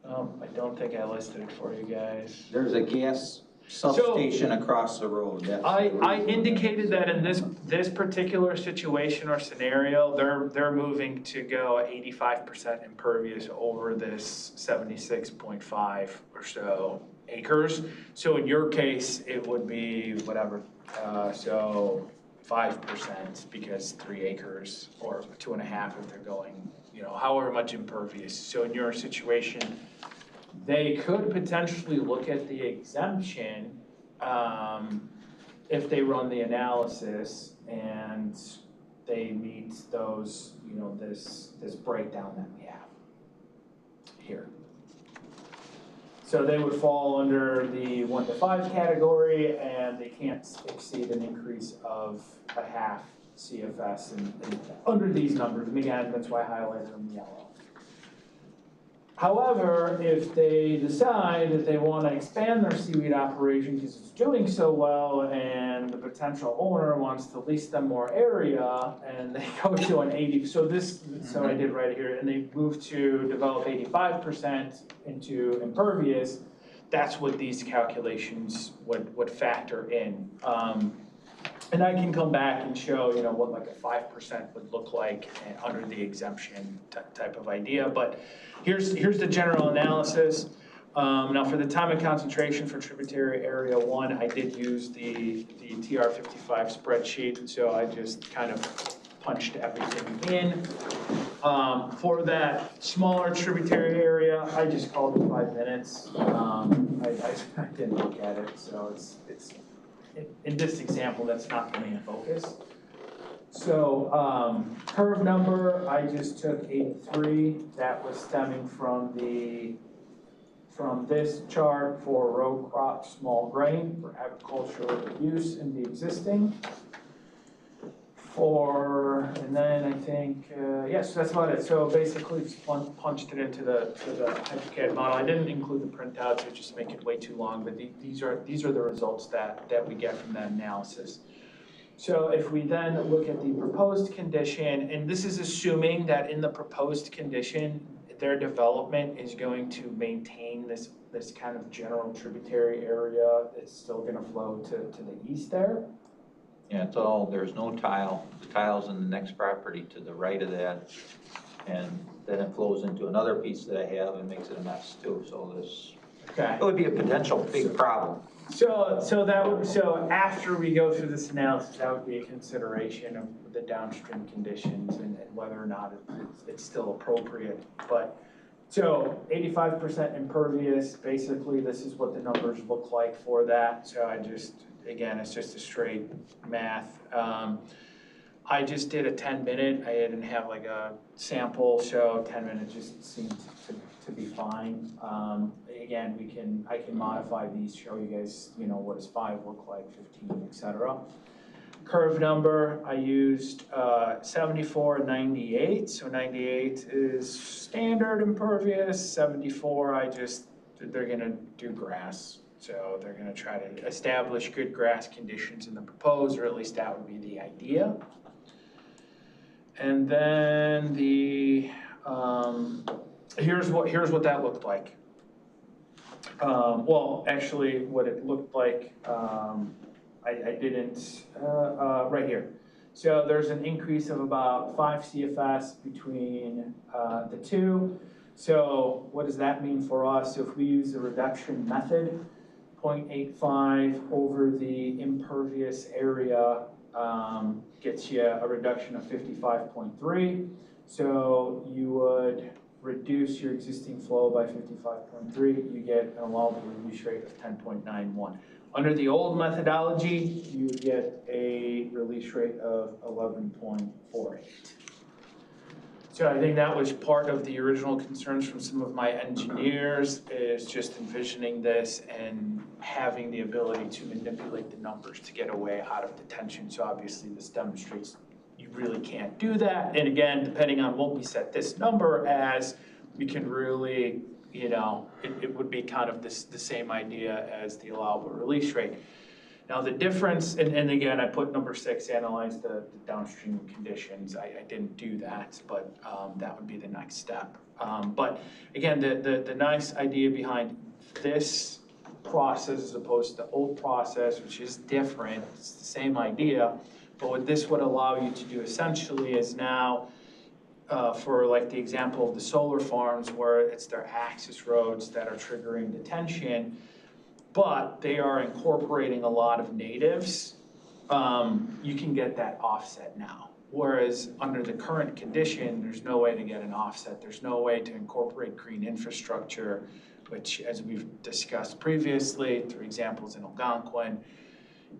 Speaker 1: I don't think I listed it for you guys.
Speaker 6: There's a gas substation across the road. That's
Speaker 1: I indicated that in this particular situation or scenario, they're moving to go 85% impervious over this 76.5 or so acres. So in your case, it would be whatever, so 5% because 3 acres or 2.5 if they're going, however much impervious. So in your situation, they could potentially look at the exemption if they run the analysis and they meet those, this breakdown that we have here. So they would fall under the 1 to 5 category, and they can't exceed an increase of a half CFS under these numbers. And again, that's why I highlighted them yellow. However, if they decide that they want to expand their seaweed operation because it's doing so well and the potential owner wants to lease them more area and they go to an 80, so I did right here, and they move to develop 85% into impervious, that's what these calculations would factor in. And I can come back and show, what like a 5% would look like under the exemption type of idea. But here's the general analysis. Now for the time and concentration for tributary area 1, I did use the TR55 spreadsheet, so I just kind of punched everything in. For that smaller tributary area, I just called it 5 minutes. I didn't look at it, so it's in this example, that's not the main focus. So curve number, I just took 83. That was stemming from this chart for row crop small grain for agricultural use in the existing. And then I think, yes, that's about it. So basically just punched it into the HydroCAD model. I didn't include the printouts, it just make it way too long, but these are the results that we get from that analysis. So if we then look at the proposed condition, and this is assuming that in the proposed condition, their development is going to maintain this kind of general tributary area that's still gonna flow to the east there.
Speaker 6: Yeah, there's no tile. The tile's in the next property to the right of that. And then it flows into another piece that I have and makes it a mess too. So it would be a potential big problem.
Speaker 1: So after we go through this analysis, that would be a consideration of the downstream conditions and whether or not it's still appropriate. But so 85% impervious, basically this is what the numbers look like for that. So again, it's just a straight math. I just did a 10-minute. I didn't have like a sample, so 10 minutes just seemed to be fine. Again, I can modify these, show you guys, what does 5 look like, 15, etc. Curve number, I used 74 and 98. So 98 is standard impervious. 74, they're gonna do grass. So they're gonna try to establish good grass conditions in the proposed, or at least that would be the idea. And then here's what that looked like. Well, actually, what it looked like, I didn't, right here. So there's an increase of about 5 CFS between the two. So what does that mean for us? If we use the reduction method, 0.85 over the impervious area gets you a reduction of 55.3. So you would reduce your existing flow by 55.3, you get an allowable release rate of 10.91. Under the old methodology, you would get a release rate of 11.48. So I think that was part of the original concerns from some of my engineers, is just envisioning this and having the ability to manipulate the numbers to get away out of detention. So obviously this demonstrates you really can't do that. And again, depending on what we set this number as, we can really, it would be kind of the same idea as the allowable release rate. Now the difference, and again, I put number 6, analyze the downstream conditions. I didn't do that, but that would be the next step. But again, the nice idea behind this process as opposed to the old process, which is different, it's the same idea, but what this would allow you to do essentially is now, for like the example of the solar farms where it's their access roads that are triggering detention, but they are incorporating a lot of natives, you can get that offset now. Whereas under the current condition, there's no way to get an offset. There's no way to incorporate green infrastructure, which, as we've discussed previously through examples in Algonquin,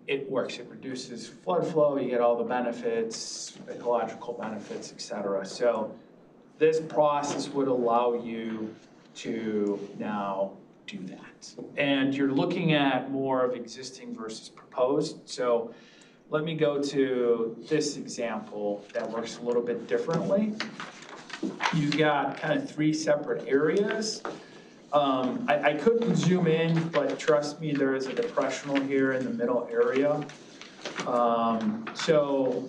Speaker 1: it works. It reduces flood flow, you get all the benefits, ecological benefits, etc. So this process would allow you to now do that. And you're looking at more of existing versus proposed. So let me go to this example that works a little bit differently. You've got kind of 3 separate areas. I couldn't zoom in, but trust me, there is a depressional here in the middle area. So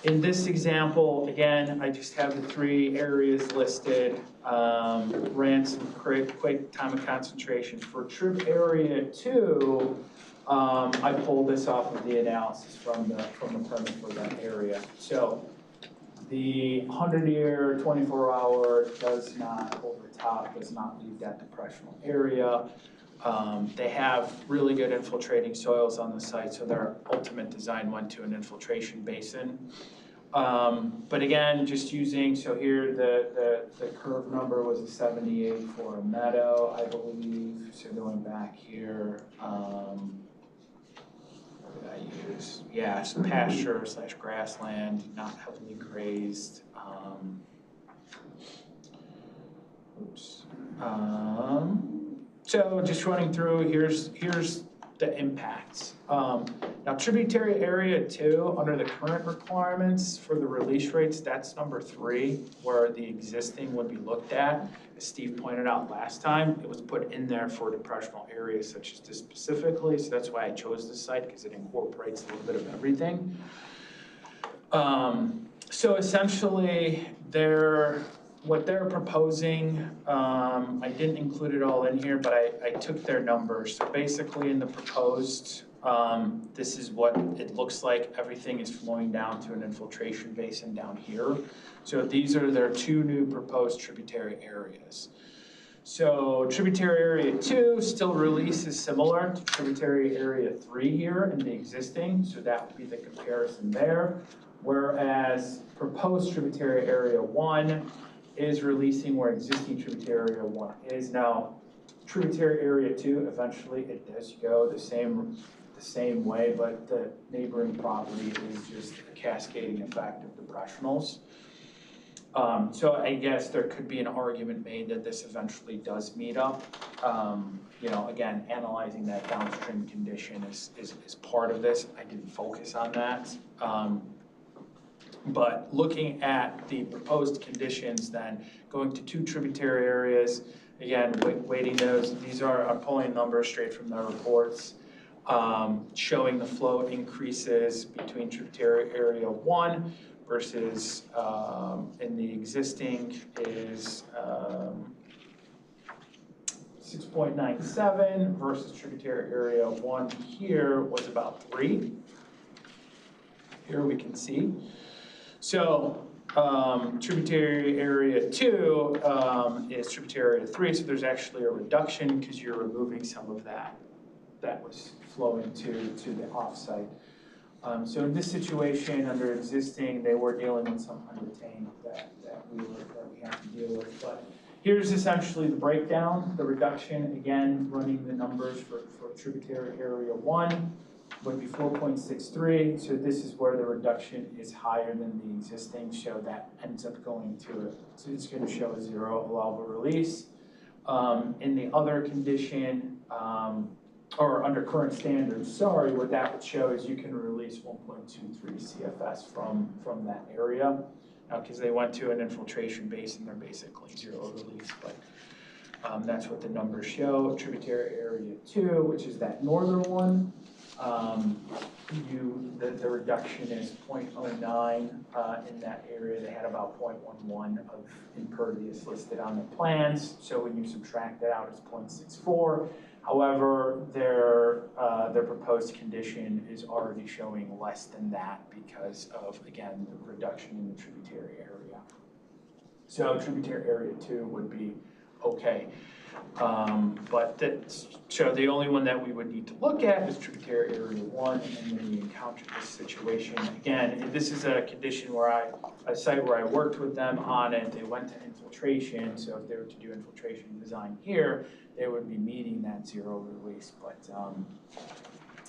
Speaker 1: in this example, again, I just have the 3 areas listed. Ran some quick time of concentration. For trip area 2, I pulled this off of the analysis from the permit for that area. So The 100-year, 24-hour does not overtop, does not leave that depressional area. They have really good infiltrating soils on the site, so their ultimate design went to an infiltration basin. But again, just using, so here the curve number was a 78 for a meadow, I believe. So going back here, what did I use? Yeah, some pasture / grassland, not heavily grazed. Oops. So just running through, here's the impacts. Now tributary area 2, under the current requirements for the release rates, that's number 3, where the existing would be looked at. As Steve pointed out last time, it was put in there for depressional areas such as this specifically, so that's why I chose this site, because it incorporates a little bit of everything. So essentially, what they're proposing, I didn't include it all in here, but I took their numbers. So basically in the proposed, this is what it looks like. Everything is flowing down to an infiltration basin down here. So these are their 2 new proposed tributary areas. So tributary area 2 still releases similar to tributary area 3 here in the existing, so that would be the comparison there. Whereas proposed tributary area 1 is releasing where existing tributary area 1 is. Now, tributary area 2, eventually it does go the same way, but the neighboring property is just a cascading effect of depressionals. So I guess there could be an argument made that this eventually does meet up. You know, again, analyzing that downstream condition is part of this. I didn't focus on that. But looking at the proposed conditions, then going to 2 tributary areas, again, weighting those, I'm pulling numbers straight from their reports, showing the flow increases between tributary area 1 versus in the existing is 6.97 versus tributary area 1 here was about 3. Here we can see. So tributary area 2 is tributary area 3, so there's actually a reduction because you're removing some of that was flowing to the offsite. So in this situation, under existing, they were dealing with some unretained that we have to deal with. But here's essentially the breakdown, the reduction, again, running the numbers for tributary area 1. Would be 4.63, so this is where the reduction is higher than the existing, so that ends up going to so it's going to show a 0 allowable release. In the other condition, or under current standards, sorry, what that would show is you can release 1.23 CFS from that area. Now, because they went to an infiltration basin, they're basically 0 release, but that's what the numbers show. Tributary area 2, which is that northern one. The reduction is 0.09 in that area. They had about 0.11 of impervious listed on the plans. So when you subtract that out, it's 0.64. However, their proposed condition is already showing less than that because of, again, the reduction in the tributary area. So tributary area 2 would be okay. So the only one that we would need to look at is tributary area 1, and when we encounter this situation, again, this is a condition where a site where I worked with them on it, they went to infiltration, so if they were to do infiltration design here, they would be meeting that 0 release, but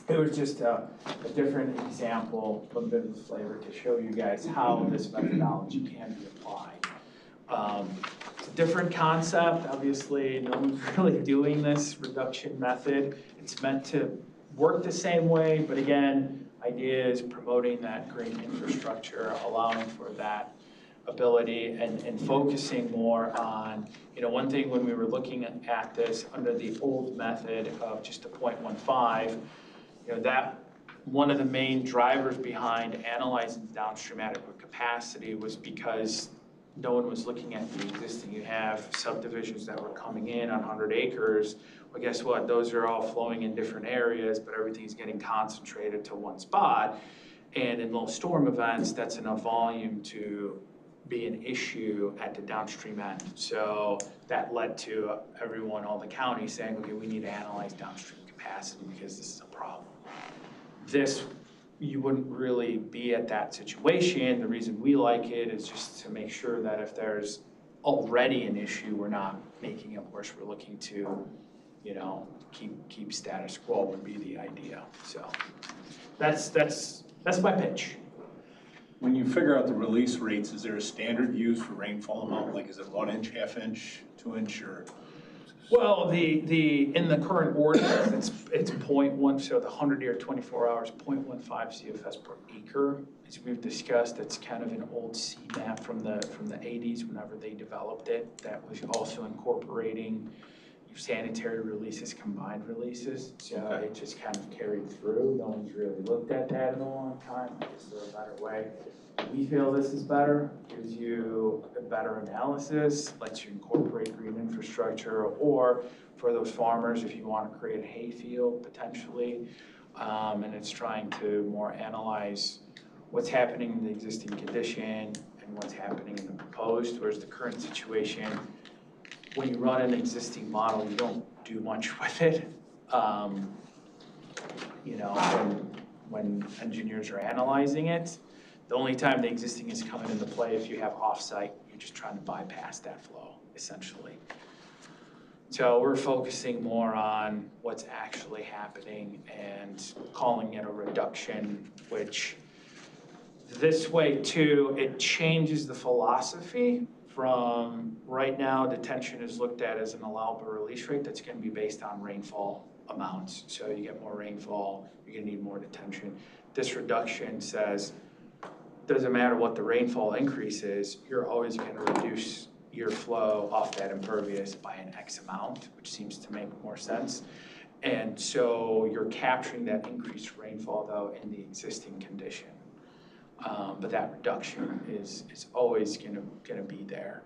Speaker 1: it was just a different example, a little bit of the flavor to show you guys how this methodology can be applied. It's a different concept, obviously, no one's really doing this reduction method. It's meant to work the same way, but again, idea is promoting that green infrastructure, allowing for that ability and focusing more on, one thing when we were looking at this under the old method of just a 0.15, that one of the main drivers behind analyzing downstream adequate capacity was because no one was looking at the existing. You have subdivisions that were coming in on 100 acres. Well, guess what? Those are all flowing in different areas, but everything's getting concentrated to one spot. And in low storm events, that's enough volume to be an issue at the downstream end. So that led to everyone, all the counties saying, okay, we need to analyze downstream capacity because this is a problem. This, you wouldn't really be at that situation. The reason we like it is just to make sure that if there's already an issue, we're not making it worse. We're looking to, you know, keep status quo would be the idea. So that's my pitch.
Speaker 7: When you figure out the release rates, is there a standard used for rainfall amount? Like, is it 1 inch, ½ inch, 2 inch, or?
Speaker 1: Well, in the current ordinance, it's 0.1, so the 100-year 24 hours, 0.15 CFS per acre. As we've discussed, it's kind of an old CMAP from the 80s whenever they developed it. That was also incorporating sanitary releases, combined releases. So it just kind of carried through. No one's really looked at that in a long time. Is there a better way? We feel this is better, gives you a better analysis, lets you incorporate green infrastructure, or for those farmers, if you want to create a hay field potentially, and it's trying to more analyze what's happening in the existing condition and what's happening in the proposed, whereas the current situation, when you run an existing model, you don't do much with it. You know, when engineers are analyzing it, the only time the existing is coming into play if you have offsite, you're just trying to bypass that flow, essentially. So we're focusing more on what's actually happening and calling it a reduction, which this way too, it changes the philosophy from right now, detention is looked at as an allowable release rate that's going to be based on rainfall amounts. So you get more rainfall, you're going to need more detention. This reduction says, doesn't matter what the rainfall increase is, you're always going to reduce your flow off that impervious by an X amount, which seems to make more sense. And so you're capturing that increased rainfall though in the existing condition. But that reduction is always gonna be there.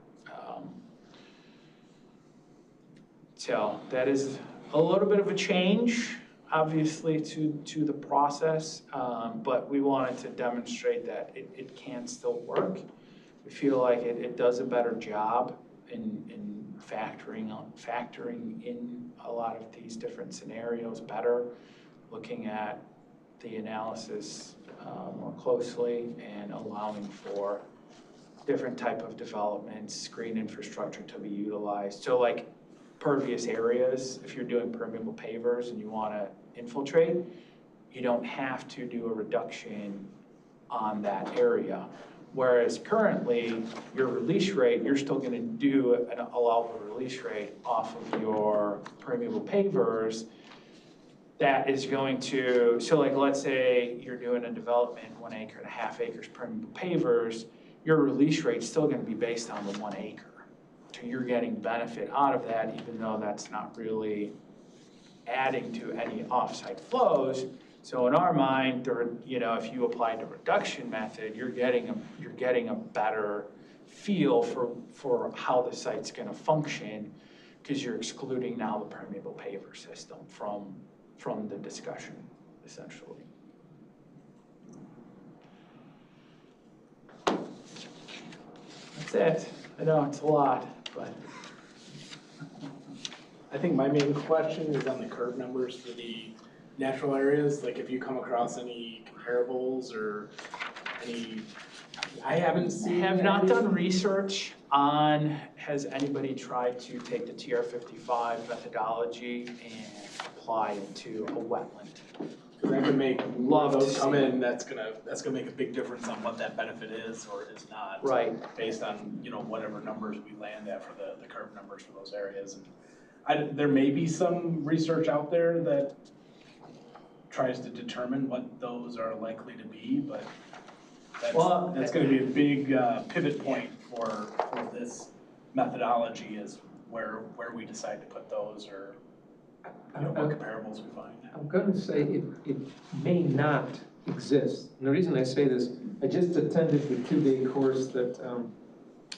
Speaker 1: So that is a little bit of a change, obviously, to the process, but we wanted to demonstrate that it can still work. We feel like it does a better job in factoring in a lot of these different scenarios better, looking at the analysis more closely and allowing for different type of developments, green infrastructure to be utilized. So like pervious areas, if you're doing permeable pavers and you want to infiltrate, you don't have to do a reduction on that area. Whereas currently, your release rate, you're still going to do an allowable release rate off of your permeable pavers. That is going to, so like let's say you're doing a development 1 acre and ½ acres permeable pavers, your release rate's still going to be based on the 1 acre. So you're getting benefit out of that, even though that's not really adding to any offsite flows. So in our mind, you know, if you applied the reduction method, you're getting a better feel for how the site's going to function, because you're excluding now the permeable paver system from the discussion, essentially. That's it. I know it's a lot, but.
Speaker 5: I think my main question is on the curve numbers for the natural areas, like if you come across any comparables or any, I haven't seen.
Speaker 1: Have not done research on, has anybody tried to take the TR55 methodology and apply it to a wetland?
Speaker 5: Because that could make more of
Speaker 1: Love to
Speaker 5: those come
Speaker 1: see.
Speaker 5: in, that's gonna make a big difference on what that benefit is or is not.
Speaker 1: Right.
Speaker 5: Based on, you know, whatever numbers we land at for the curve numbers for those areas. And there may be some research out there that tries to determine what those are likely to be, but that's gonna be a big pivot point for this methodology is where we decide to put those or, you know, what comparables we find.
Speaker 4: I'm going to say it may not exist. And the reason I say this, I just attended the 2-day course that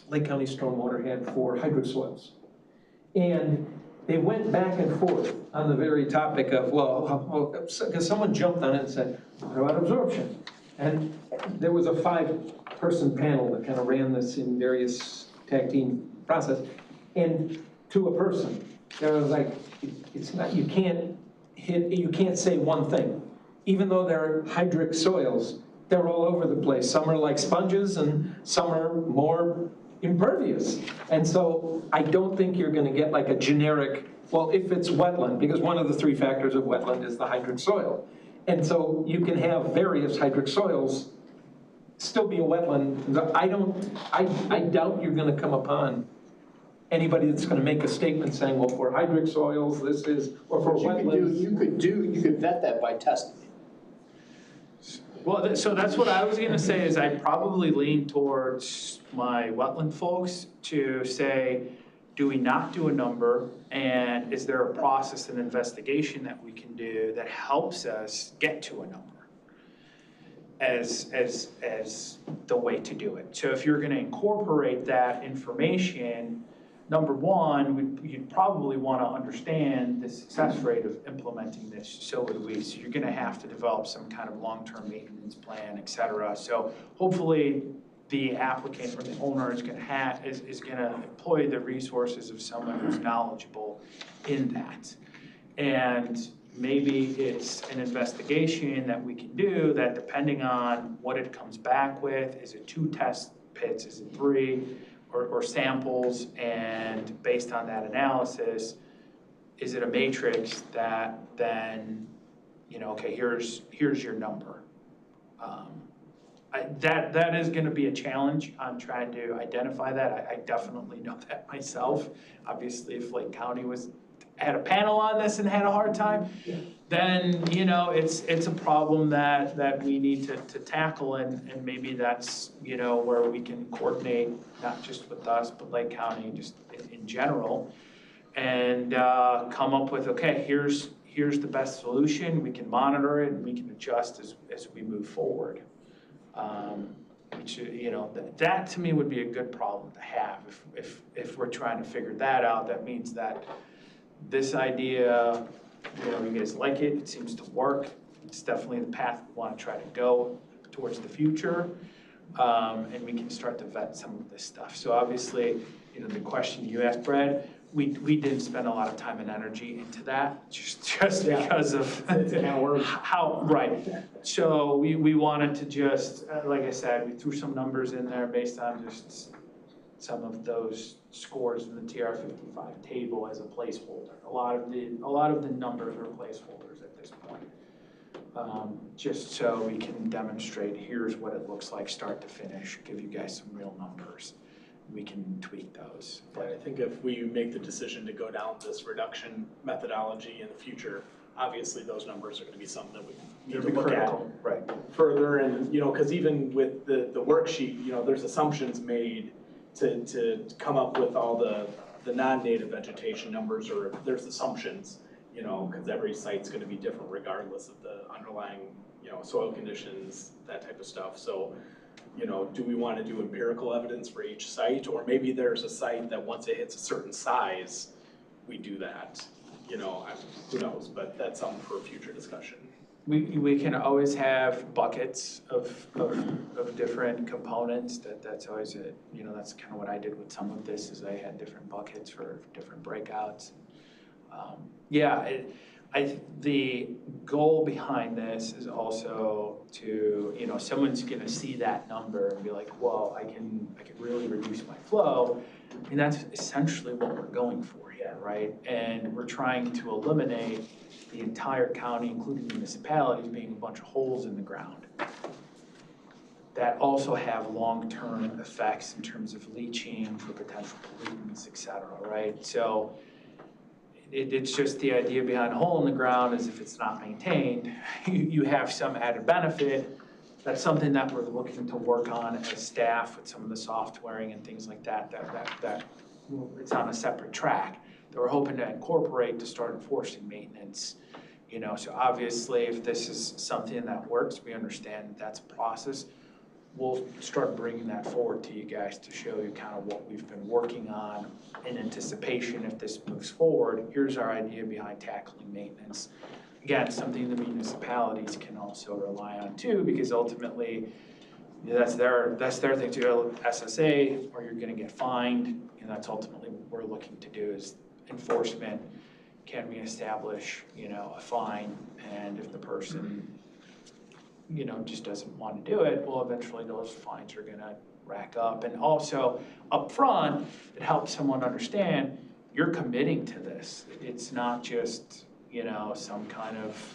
Speaker 4: Lake County Stormwater had for hydrosoils. And they went back and forth on the very topic of, well, because someone jumped on it and said, what about absorption? And there was a 5-person panel that kind of ran this in various tag team process, and to a person, there was like, it's not, you can't say one thing. Even though they're hydric soils, they're all over the place. Some are like sponges and some are more impervious. And so I don't think you're gonna get like a generic, well, if it's wetland, because one of the 3 factors of wetland is the hydric soil. And so you can have various hydric soils still be a wetland. I doubt you're gonna come upon anybody that's gonna make a statement saying, well, for hydric soils, this is, or for wetlands.
Speaker 8: You could vet that by testing.
Speaker 1: Well, so that's what I was gonna say, is I probably lean towards my wetland folks to say, do we not do a number? And is there a process and investigation that we can do that helps us get to a number as the way to do it? So if you're gonna incorporate that information, number one, you'd probably want to understand the success rate of implementing this. So would we. So you're going to have to develop some kind of long-term maintenance plan, et cetera. So hopefully the applicant or the owner is going to employ the resources of someone who's knowledgeable in that. And maybe it's an investigation that we can do that, depending on what it comes back with, is it 2 test pits, is it 3? Or samples, and based on that analysis, is it a matrix that then, okay, here's your number. That is gonna be a challenge on trying to identify that. I definitely know that myself. Obviously, if Lake County had a panel on this and had a hard time, then, it's a problem that we need to tackle, and maybe that's, where we can coordinate, not just with us, but Lake County, just in general, and come up with, okay, here's the best solution, we can monitor it, and we can adjust as we move forward. Which, that to me would be a good problem to have. If we're trying to figure that out, that means that this idea, you guys like it, it seems to work. It's definitely the path we want to try to go towards the future. And we can start to vet some of this stuff. So obviously, the question you asked, Brad, we didn't spend a lot of time and energy into that, just because of how, right. So we wanted to just, like I said, we threw some numbers in there based on just some of those scores in the TR55 table as a placeholder. A lot of the numbers are placeholders at this point. Just so we can demonstrate, here's what it looks like start to finish, give you guys some real numbers. We can tweak those.
Speaker 5: But I think if we make the decision to go down this reduction methodology in the future, obviously those numbers are gonna be something that we need to look at
Speaker 1: Right.
Speaker 5: further. And, because even with the worksheet, there's assumptions made to come up with all the non-native vegetation numbers, or there's assumptions, because every site's gonna be different regardless of the underlying, soil conditions, that type of stuff. So, do we want to do empirical evidence for each site? Or maybe there's a site that once it hits a certain size, we do that, who knows, but that's something for a future discussion.
Speaker 1: We can always have buckets of different components. That's always that's kind of what I did with some of this, is I had different buckets for different breakouts. The goal behind this is also to, someone's gonna see that number and be like, well, I can really reduce my flow. And that's essentially what we're going for here, right? And we're trying to eliminate the entire county, including municipalities, being a bunch of holes in the ground that also have long-term effects in terms of leaching for potential pollutants, et cetera, right? So it's just the idea behind a hole in the ground is if it's not maintained, you have some added benefit. That's something that we're looking to work on as staff with some of the softwaring and things like that it's on a separate track that we're hoping to incorporate to start enforcing maintenance. So obviously if this is something that works, we understand that that's a process. We'll start bringing that forward to you guys to show you kind of what we've been working on in anticipation if this moves forward. Here's our idea behind tackling maintenance. Again, something the municipalities can also rely on too, because ultimately that's their thing to go SSA, or you're gonna get fined, and that's ultimately what we're looking to do is enforcement. Can we establish, a fine, and if the person, just doesn't want to do it, well, eventually those fines are gonna rack up. And also, up front, it helps someone understand, you're committing to this. It's not just, some kind of,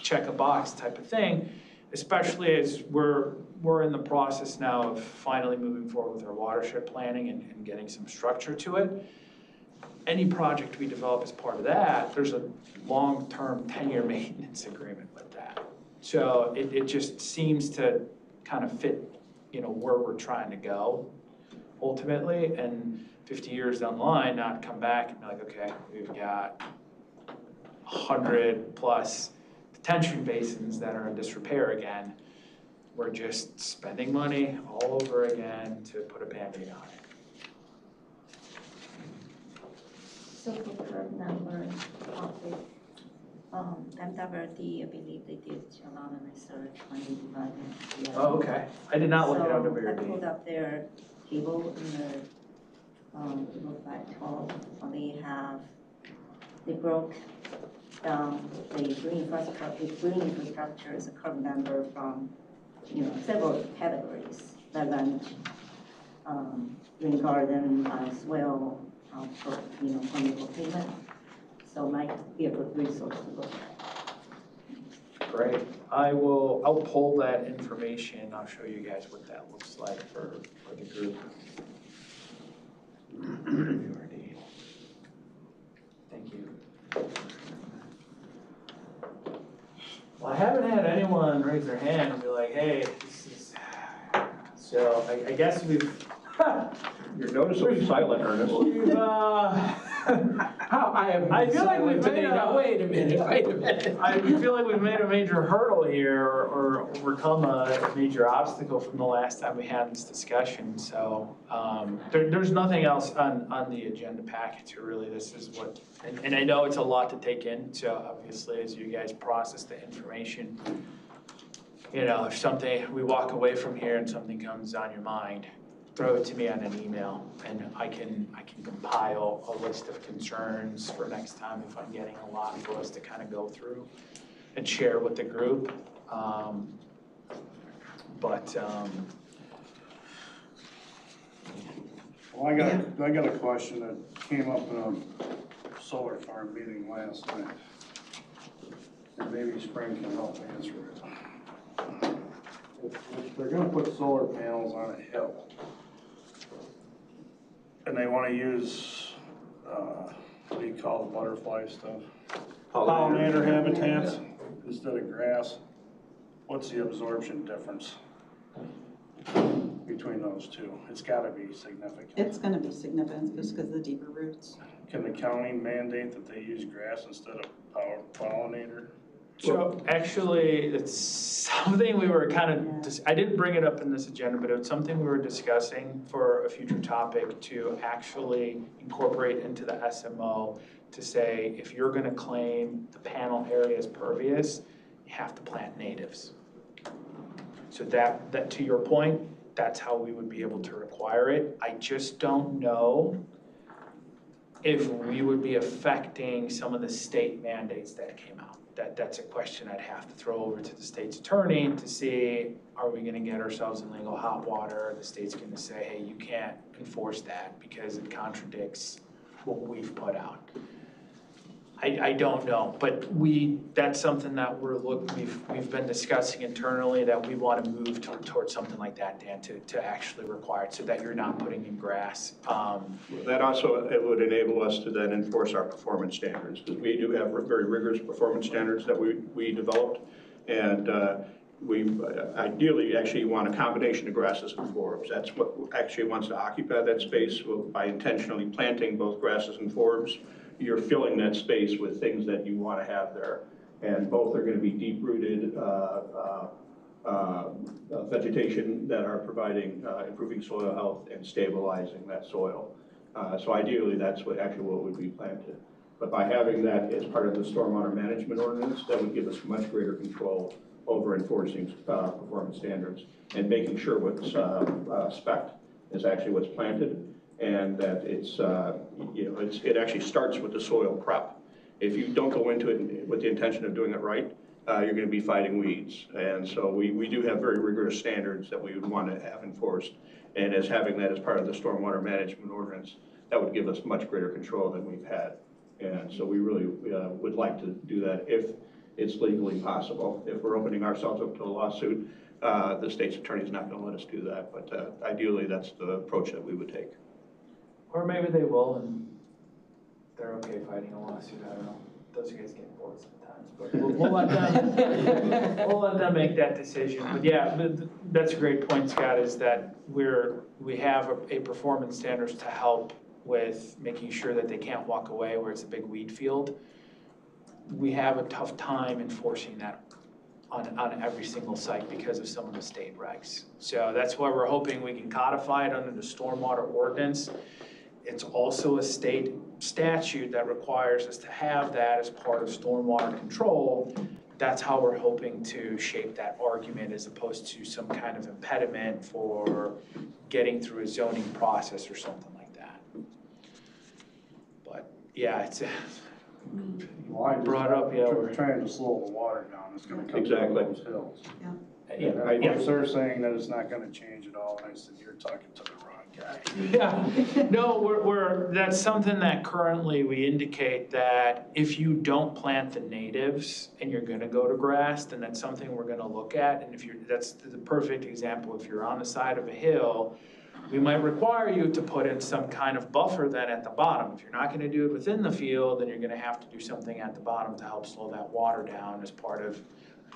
Speaker 1: check a box type of thing, especially as we're in the process now of finally moving forward with our watershed planning and getting some structure to it. Any project we develop as part of that, there's a long-term 10-year maintenance agreement with that. So it just seems to kind of fit, where we're trying to go ultimately. And 50 years down the line, not come back and be like, okay, we've got 100+ detention basins that are in disrepair again. We're just spending money all over again to put a Band-Aid on it.
Speaker 9: So for curve number topic, MWRD, I believe they did a lot of research when they divided. Yeah.
Speaker 1: Oh, okay. I did not look at
Speaker 9: So I
Speaker 1: MWRD.
Speaker 9: pulled up their table in the, look like 12, they broke down the green infrastructure as a curve number from, several categories that range, green garden as well, for, permeable pavement. So might be a good resource to look at.
Speaker 1: Great. I'll pull that information. I'll show you guys what that looks like for the group. Thank you. Well, I haven't had anyone raise their hand and be like, hey, this is, so I guess we've,
Speaker 2: You're noticeably silent, Ernest.
Speaker 1: we've, I feel like we've made
Speaker 4: Wait a minute.
Speaker 1: I feel like we've made a major hurdle here or overcome a major obstacle from the last time we had this discussion. So there's nothing else on the agenda packet here, really. This is what, and I know it's a lot to take in. So obviously, as you guys process the information, if something, we walk away from here and something comes on your mind, throw it to me on an email, and I can compile a list of concerns for next time if I'm getting a lot for us to kind of go through and share with the group.
Speaker 10: Well, I got a question that came up in a solar farm meeting last night. And maybe Spring can help answer it. If they're gonna put solar panels on a hill, and they wanna use, what do you call the butterfly stuff? Pollinator habitats instead of grass, what's the absorption difference between those two? It's gotta be significant.
Speaker 3: It's gonna be significant just because of the deeper roots.
Speaker 10: Can the county mandate that they use grass instead of pollinator?
Speaker 1: So actually, it's something we were kind of, I didn't bring it up in this agenda, but it's something we were discussing for a future topic to actually incorporate into the SMO to say, if you're gonna claim the panel area as pervious, you have to plant natives. So that to your point, that's how we would be able to require it. I just don't know if we would be affecting some of the state mandates that came out. That's a question I'd have to throw over to the state's attorney to see, are we gonna get ourselves in legal hot water? The state's gonna say, hey, you can't enforce that because it contradicts what we've put out. I don't know, but that's something that we've been discussing internally, that we want to move towards something like that, Dan, to actually require it so that you're not putting in grass.
Speaker 2: That also, it would enable us to then enforce our performance standards, because we do have very rigorous performance standards that we developed. And we ideally actually want a combination of grasses and forbs. That's what actually wants to occupy that space. By intentionally planting both grasses and forbs, you're filling that space with things that you want to have there. And both are going to be deep-rooted vegetation that are providing, improving soil health and stabilizing that soil. So ideally, that's what would be planted. But by having that as part of the stormwater management ordinance, that would give us much greater control over enforcing performance standards and making sure what's spec'd is actually what's planted, and that it's, it actually starts with the soil prep. If you don't go into it with the intention of doing it right, you're gonna be fighting weeds. And so we do have very rigorous standards that we would want to have enforced. And as having that as part of the stormwater management ordinance, that would give us much greater control than we've had. And so we really would like to do that if it's legally possible. If we're opening ourselves up to a lawsuit, the state's attorney's not gonna let us do that. But ideally, that's the approach that we would take.
Speaker 1: Or maybe they will and they're okay fighting a lawsuit, I don't know. Those guys get bored sometimes, but we'll let them make that decision. But yeah, that's a great point, Scott, is that we have a performance standards to help with making sure that they can't walk away where it's a big weed field. We have a tough time enforcing that on every single site because of some of the state regs. So that's why we're hoping we can codify it under the stormwater ordinance. It's also a state statute that requires us to have that as part of stormwater control. That's how we're hoping to shape that argument as opposed to some kind of impediment for getting through a zoning process or something like that. But yeah, it's
Speaker 10: Well, I just-
Speaker 1: brought up, yeah, we're
Speaker 10: Trying to slow the water down, it's gonna come
Speaker 2: Exactly.
Speaker 10: down those hills.
Speaker 1: yeah,
Speaker 10: And of course, they're saying that it's not gonna change at all, and I said, you're talking to the wrong guy.
Speaker 1: yeah. No, that's something that currently we indicate that if you don't plant the natives and you're gonna go to grass, then that's something we're gonna look at. And that's the perfect example. If you're on the side of a hill, we might require you to put in some kind of buffer then at the bottom. If you're not gonna do it within the field, then you're gonna have to do something at the bottom to help slow that water down as part of,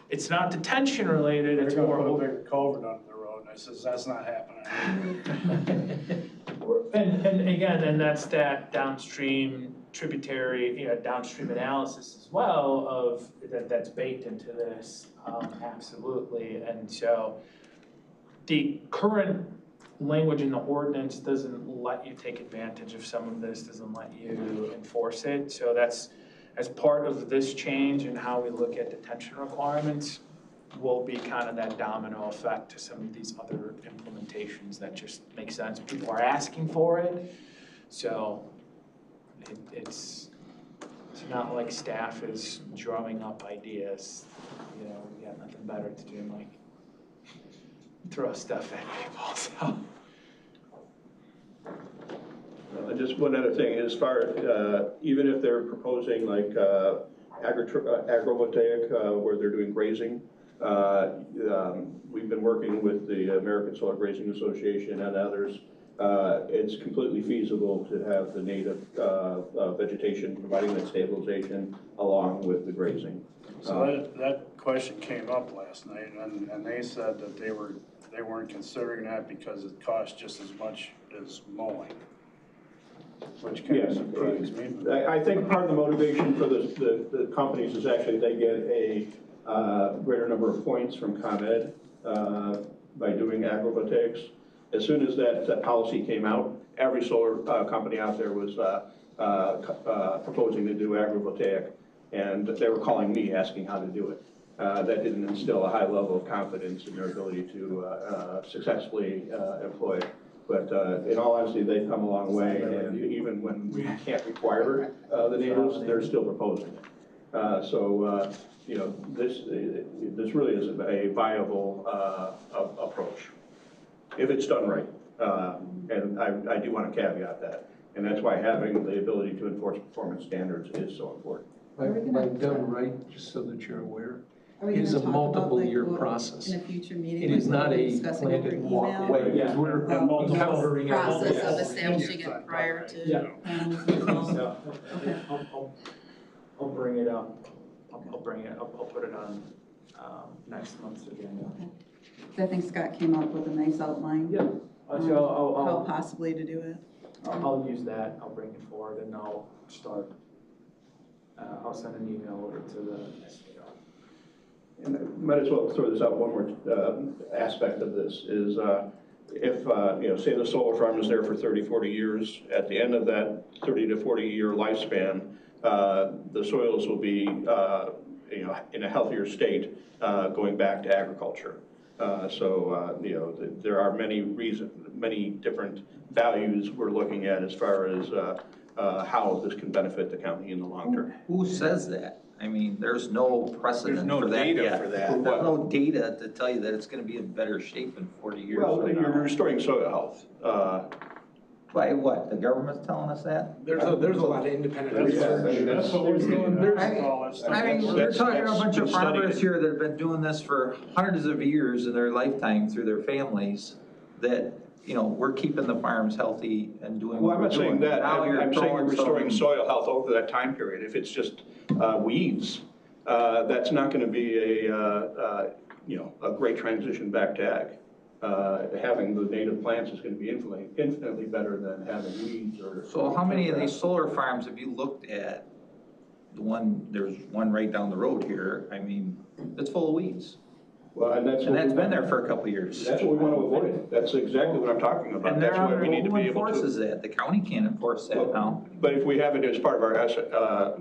Speaker 1: it's not detention related, it's
Speaker 10: They're
Speaker 1: more.
Speaker 10: gonna put a big culvert under the road, and I says, that's not happening.
Speaker 1: And again, and that's that downstream tributary, downstream analysis as well of, that's baked into this, absolutely. And so the current language in the ordinance doesn't let you take advantage of some of this, doesn't let you enforce it. So that's, as part of this change in how we look at detention requirements, will be kind of that domino effect to some of these other implementations that just make sense. People are asking for it, so it's not like staff is drumming up ideas. We got nothing better to do than like throw stuff at people, so.
Speaker 2: Just one other thing, as far as, even if they're proposing like agrivoltaic, where they're doing grazing, we've been working with the American Solar Grazing Association and others. It's completely feasible to have the native vegetation, providing that stabilization along with the grazing.
Speaker 10: So that question came up last night, and they said that they weren't considering that because it costs just as much as mowing, which kind of surprised me.
Speaker 2: I think part of the motivation for the companies is actually they get a greater number of points from ComEd by doing agrivoltaics. As soon as that policy came out, every solar company out there was proposing to do agrivoltaic, and they were calling me asking how to do it. That didn't instill a high level of confidence in their ability to successfully employ it. But in all honesty, they've come a long way, and even when we can't require the natives, they're still proposing it. This really is a viable approach, if it's done right. And I do want to caveat that. And that's why having the ability to enforce performance standards is so important.
Speaker 4: Like done right, just so that you're aware,
Speaker 3: Are we
Speaker 4: it is a
Speaker 3: gonna talk about,
Speaker 4: multiple-year
Speaker 3: like,
Speaker 4: process.
Speaker 3: in a future meeting?
Speaker 4: It is
Speaker 3: like,
Speaker 4: not
Speaker 3: we're
Speaker 4: a
Speaker 3: discussing
Speaker 4: plant
Speaker 3: over
Speaker 4: and walk
Speaker 3: email?
Speaker 4: away, because we're encountering.
Speaker 3: Process of
Speaker 10: Yeah.
Speaker 3: establishing it prior to
Speaker 1: Yeah.
Speaker 3: plans and all.
Speaker 1: So,
Speaker 3: Okay.
Speaker 1: I'll bring it up. I'll put it on next month's agenda.
Speaker 3: I think Scott came up with a nice outline.
Speaker 1: Yeah.
Speaker 3: How possibly to do it.
Speaker 1: I'll use that, I'll bring it forward, and I'll start, I'll send an email over to the SDO.
Speaker 2: And I might as well throw this out, one more aspect of this is if, say the solar farm is there for 30, 40 years, at the end of that 30 to 40 year lifespan, the soils will be in a healthier state, going back to agriculture. There are many different values we're looking at as far as how this can benefit the county in the long term.
Speaker 6: Who says that? I mean, there's no precedent
Speaker 7: There's no
Speaker 6: for that
Speaker 7: data
Speaker 6: yet.
Speaker 7: for that.
Speaker 6: There's no data to tell you that it's gonna be in better shape in 40 years
Speaker 2: Well,
Speaker 6: from
Speaker 2: you're
Speaker 6: now.
Speaker 2: restoring soil health.
Speaker 6: By what? The government's telling us that?
Speaker 5: There's a lot of independent research.
Speaker 10: That's what we're doing. All that stuff.
Speaker 6: I mean, you're
Speaker 2: That's-
Speaker 6: talking to a
Speaker 2: that's
Speaker 6: bunch of
Speaker 2: been studied.
Speaker 6: farmers here that have been doing this for hundreds of years in their lifetime through their families, that, we're keeping the farms healthy and doing
Speaker 2: Well,
Speaker 6: what
Speaker 2: I'm
Speaker 6: we're
Speaker 2: not saying
Speaker 6: doing.
Speaker 2: that.
Speaker 6: Now you're
Speaker 2: I'm saying you're
Speaker 6: throwing
Speaker 2: restoring
Speaker 6: some-
Speaker 2: soil health over that time period. If it's just weeds, that's not going to be a great transition back to ag. Having the native plants is going to be infinitely better than having weeds or.
Speaker 6: So how many of these solar farms have you looked at? There's one right down the road here, I mean, it's full of weeds.
Speaker 2: Well, and that's
Speaker 6: Been there for a couple of years.
Speaker 2: That's what we want to avoid. That's exactly what I'm talking about.
Speaker 1: And
Speaker 2: That's why we need to
Speaker 6: Who
Speaker 2: be able to.
Speaker 6: enforces that? The county can't enforce that now.
Speaker 2: But if we have it as part of our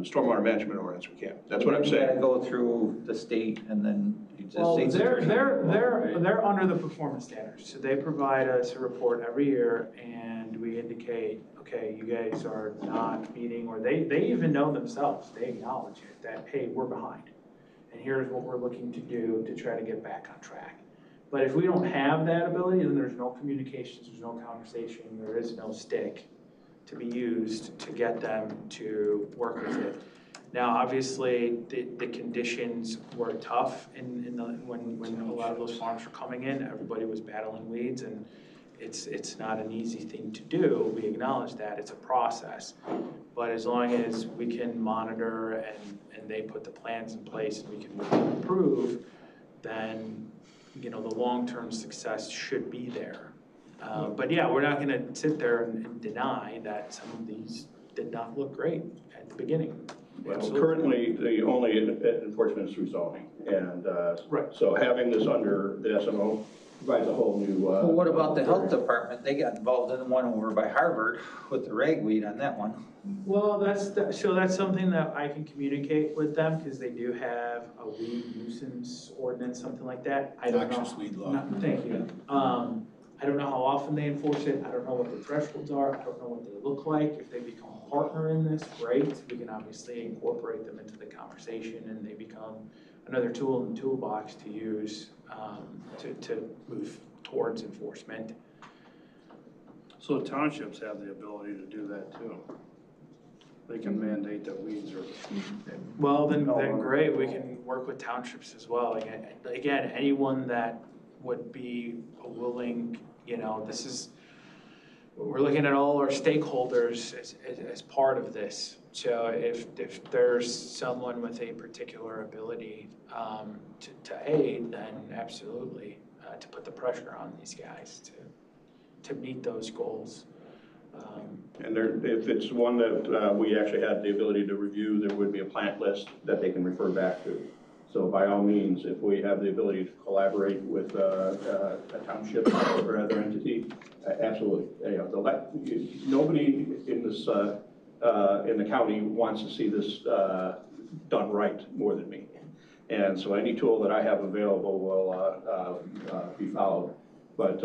Speaker 2: stormwater management ordinance, we can. That's what I'm
Speaker 6: You gotta
Speaker 2: saying.
Speaker 6: go through the state and then the
Speaker 1: Well,
Speaker 6: state's
Speaker 1: they're
Speaker 6: attorney.
Speaker 1: under the performance standards, so they provide us a report every year, and we indicate, okay, you guys are not meeting, or they even know themselves, they acknowledge it, that, hey, we're behind, and here's what we're looking to do to try to get back on track. But if we don't have that ability, then there's no communications, there's no conversation, there is no stick to be used to get them to work with it. Now, obviously, the conditions were tough when a lot of those farms were coming in, everybody was battling weeds, and it's not an easy thing to do, we acknowledge that, it's a process. But as long as we can monitor and they put the plans in place and we can improve, then, the long-term success should be there. But yeah, we're not gonna sit there and deny that some of these did not look great at the beginning.
Speaker 2: Well,
Speaker 1: Absolutely.
Speaker 2: currently, the only enforcement is through zoning. And
Speaker 1: Right.
Speaker 2: so having this under the SMO provides a whole new.
Speaker 6: Well, what about the health department? They got involved in the one over by Harvard with the ragweed on that one.
Speaker 1: Well, so that's something that I can communicate with them, because they do have a weed nuisance ordinance, something like that. I don't know.
Speaker 7: Noxious weed law.
Speaker 1: Thank you. I don't know how often they enforce it, I don't know what the thresholds are, I don't know what they look like. If they become a partner in this, great, we can obviously incorporate them into the conversation, and they become another tool in the toolbox to use to move towards enforcement.
Speaker 10: So townships have the ability to do that too. They can mandate that weeds are.
Speaker 1: Well, then great, we can work with townships as well. Again, anyone that would be willing, we're looking at all our stakeholders as part of this. So if there's someone with a particular ability to aid, then absolutely, to put the pressure on these guys to meet those goals.
Speaker 2: And if it's one that we actually had the ability to review, there would be a plant list that they can refer back to. So by all means, if we have the ability to collaborate with a township or other entity, absolutely. Nobody in this in the county wants to see this done right more than me. And so any tool that I have available will be followed. But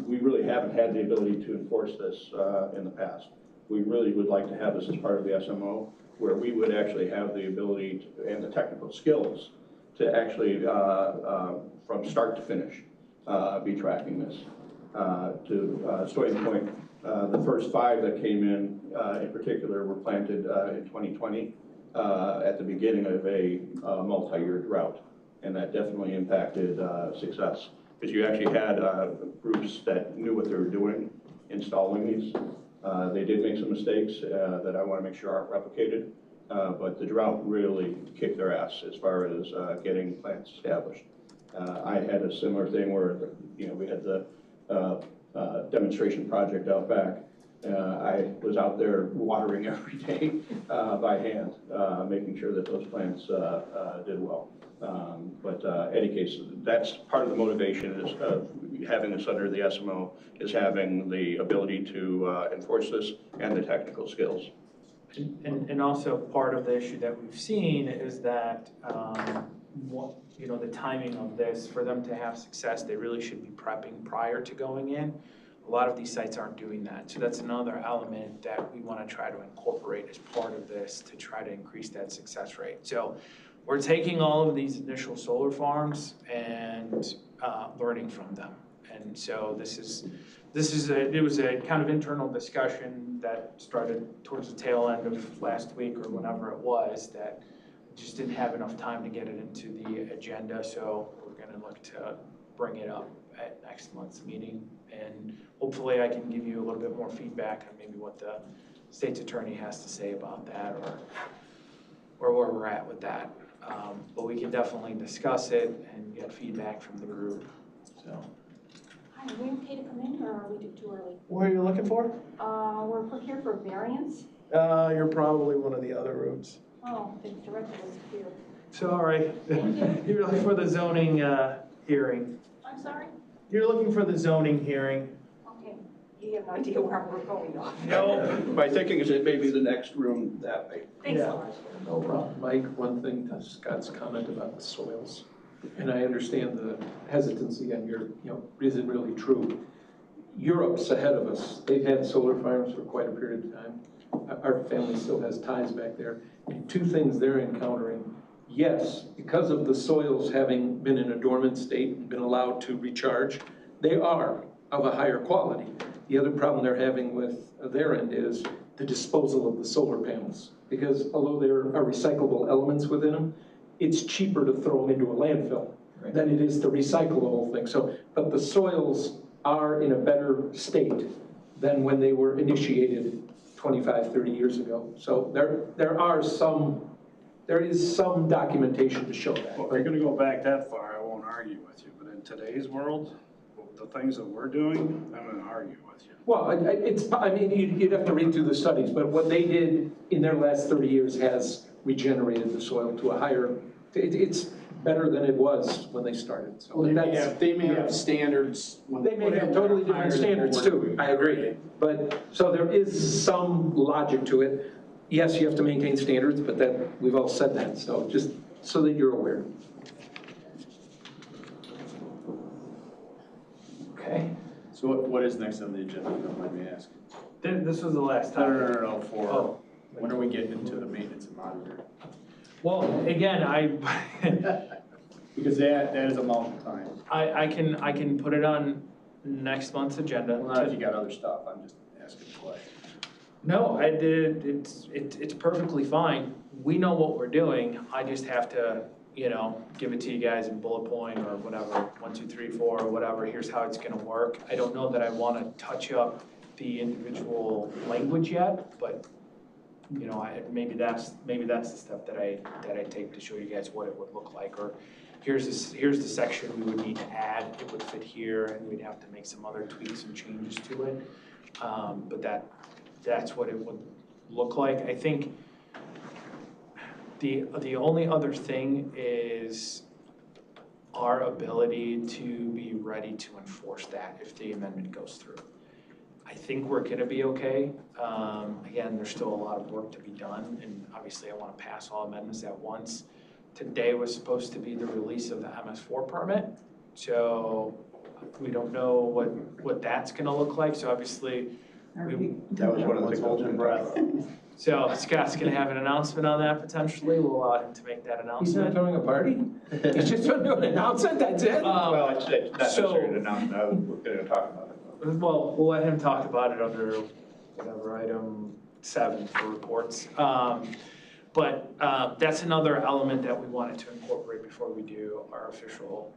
Speaker 2: we really haven't had the ability to enforce this in the past. We really would like to have this as part of the SMO, where we would actually have the ability and the technical skills to actually, from start to finish, be tracking this. To Stoyan's point, the first 5 that came in particular, were planted in 2020 at the beginning of a multi-year drought. And that definitely impacted success. Because you actually had groups that knew what they were doing installing these. They did make some mistakes that I want to make sure aren't replicated, but the drought really kicked their ass as far as getting plants established. I had a similar thing where we had the demonstration project out back. I was out there watering every day by hand, making sure that those plants did well. But any case, that's part of the motivation is having this under the SMO, is having the ability to enforce this and the technical skills.
Speaker 1: And also part of the issue that we've seen is that, the timing of this, for them to have success, they really should be prepping prior to going in. A lot of these sites aren't doing that, so that's another element that we want to try to incorporate as part of this to try to increase that success rate. So we're taking all of these initial solar farms and learning from them. And so it was a kind of internal discussion that started towards the tail end of last week or whenever it was, that just didn't have enough time to get it into the agenda. So we're gonna look to bring it up at next month's meeting. And hopefully I can give you a little bit more feedback on maybe what the state's attorney has to say about that, or where we're at with that. But we can definitely discuss it and get feedback from the group, so.
Speaker 11: Hi, are we okay to come in, or are we too early?
Speaker 1: What are you looking for?
Speaker 11: We're here for variance.
Speaker 1: You're probably one of the other rooms.
Speaker 11: Oh, the director was here.
Speaker 1: Sorry. You're looking for the zoning hearing.
Speaker 11: I'm sorry?
Speaker 1: You're looking for the zoning hearing.
Speaker 11: Okay, you have no idea where we're going on.
Speaker 1: No.
Speaker 2: My thinking is it may be the next room that way.
Speaker 11: Thanks
Speaker 1: Yeah.
Speaker 11: a lot.
Speaker 4: No problem. Mike, one thing to Scott's comment about the soils, and I understand the hesitancy on your, is it really true? Europe's ahead of us. They've had solar farms for quite a period of time. Our family still has ties back there. And two things they're encountering. Yes, because of the soils having been in a dormant state and been allowed to recharge, they are of a higher quality. The other problem they're having with their end is the disposal of the solar panels. Because although there are recyclable elements within them, it's cheaper to throw them into a landfill than it is to recycle the whole thing. So, but the soils are in a better state than when they were initiated 25, 30 years ago. So there is some documentation to show that.
Speaker 10: Well, if you're gonna go back that far, I won't argue with you, but in today's world, the things that we're doing, I'm gonna argue with you.
Speaker 4: Well, you'd have to read through the studies, but what they did in their last 30 years has regenerated the soil to a higher, it's better than it was when they started. So
Speaker 8: Well, they may have standards. when
Speaker 4: They may
Speaker 8: put
Speaker 4: have
Speaker 8: in
Speaker 4: totally
Speaker 8: higher
Speaker 4: different
Speaker 8: than
Speaker 4: standards
Speaker 8: what
Speaker 4: too, I agree. But, so there is some logic to it. Yes, you have to maintain standards, but we've all said that, so just so that you're aware.
Speaker 1: Okay.
Speaker 8: So what is next on the agenda, if you don't mind me asking?
Speaker 1: This was the last time.
Speaker 8: No,
Speaker 1: Oh.
Speaker 8: when are we getting into the maintenance and monitoring?
Speaker 1: Well, again,
Speaker 8: Because that is a mountain time.
Speaker 1: I can put it on next month's agenda.
Speaker 8: Well, not if you got other stuff, I'm just asking a question.
Speaker 1: No, it's perfectly fine. We know what we're doing. I just have to, give it to you guys in bullet point or whatever, 1, 2, 3, 4, or whatever. Here's how it's gonna work. I don't know that I wanna touch up the individual language yet, but, maybe that's the step that I take to show you guys what it would look like. Or here's the section we would need to add. It would fit here, and we'd have to make some other tweaks and changes to it. But that's what it would look like. I think the only other thing is our ability to be ready to enforce that if the amendment goes through. I think we're gonna be okay. Again, there's still a lot of work to be done, and obviously I wanna pass all amendments at once. Today was supposed to be the release of the MS4 permit, so we don't know what that's gonna look like, so obviously
Speaker 2: That was one of the things I was going to talk about.
Speaker 1: So Scott's gonna have an announcement on that potentially. We'll allow him to make that
Speaker 4: He's not
Speaker 1: announcement.
Speaker 4: throwing a party? He's just going to do an announcement, that's it?
Speaker 2: Well, it's not necessarily an
Speaker 1: So-
Speaker 2: announcement, I was going to talk about it.
Speaker 1: Well, we'll let him talk about it under whatever item 7 for reports. But that's another element that we wanted to incorporate before we do our official,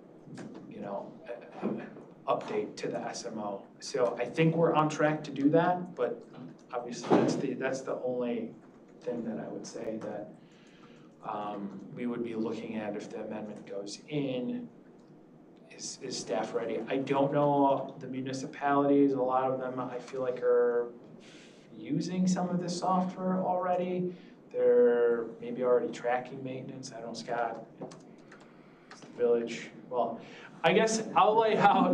Speaker 1: update to the SMO. So I think we're on track to do that, but obviously that's the only thing that I would say that we would be looking at if the amendment goes in. Is staff ready? I don't know the municipalities, a lot of them I feel like are using some of this software already. They're maybe already tracking maintenance. I don't know, Scott, it's the village. Well, I guess I'll lay out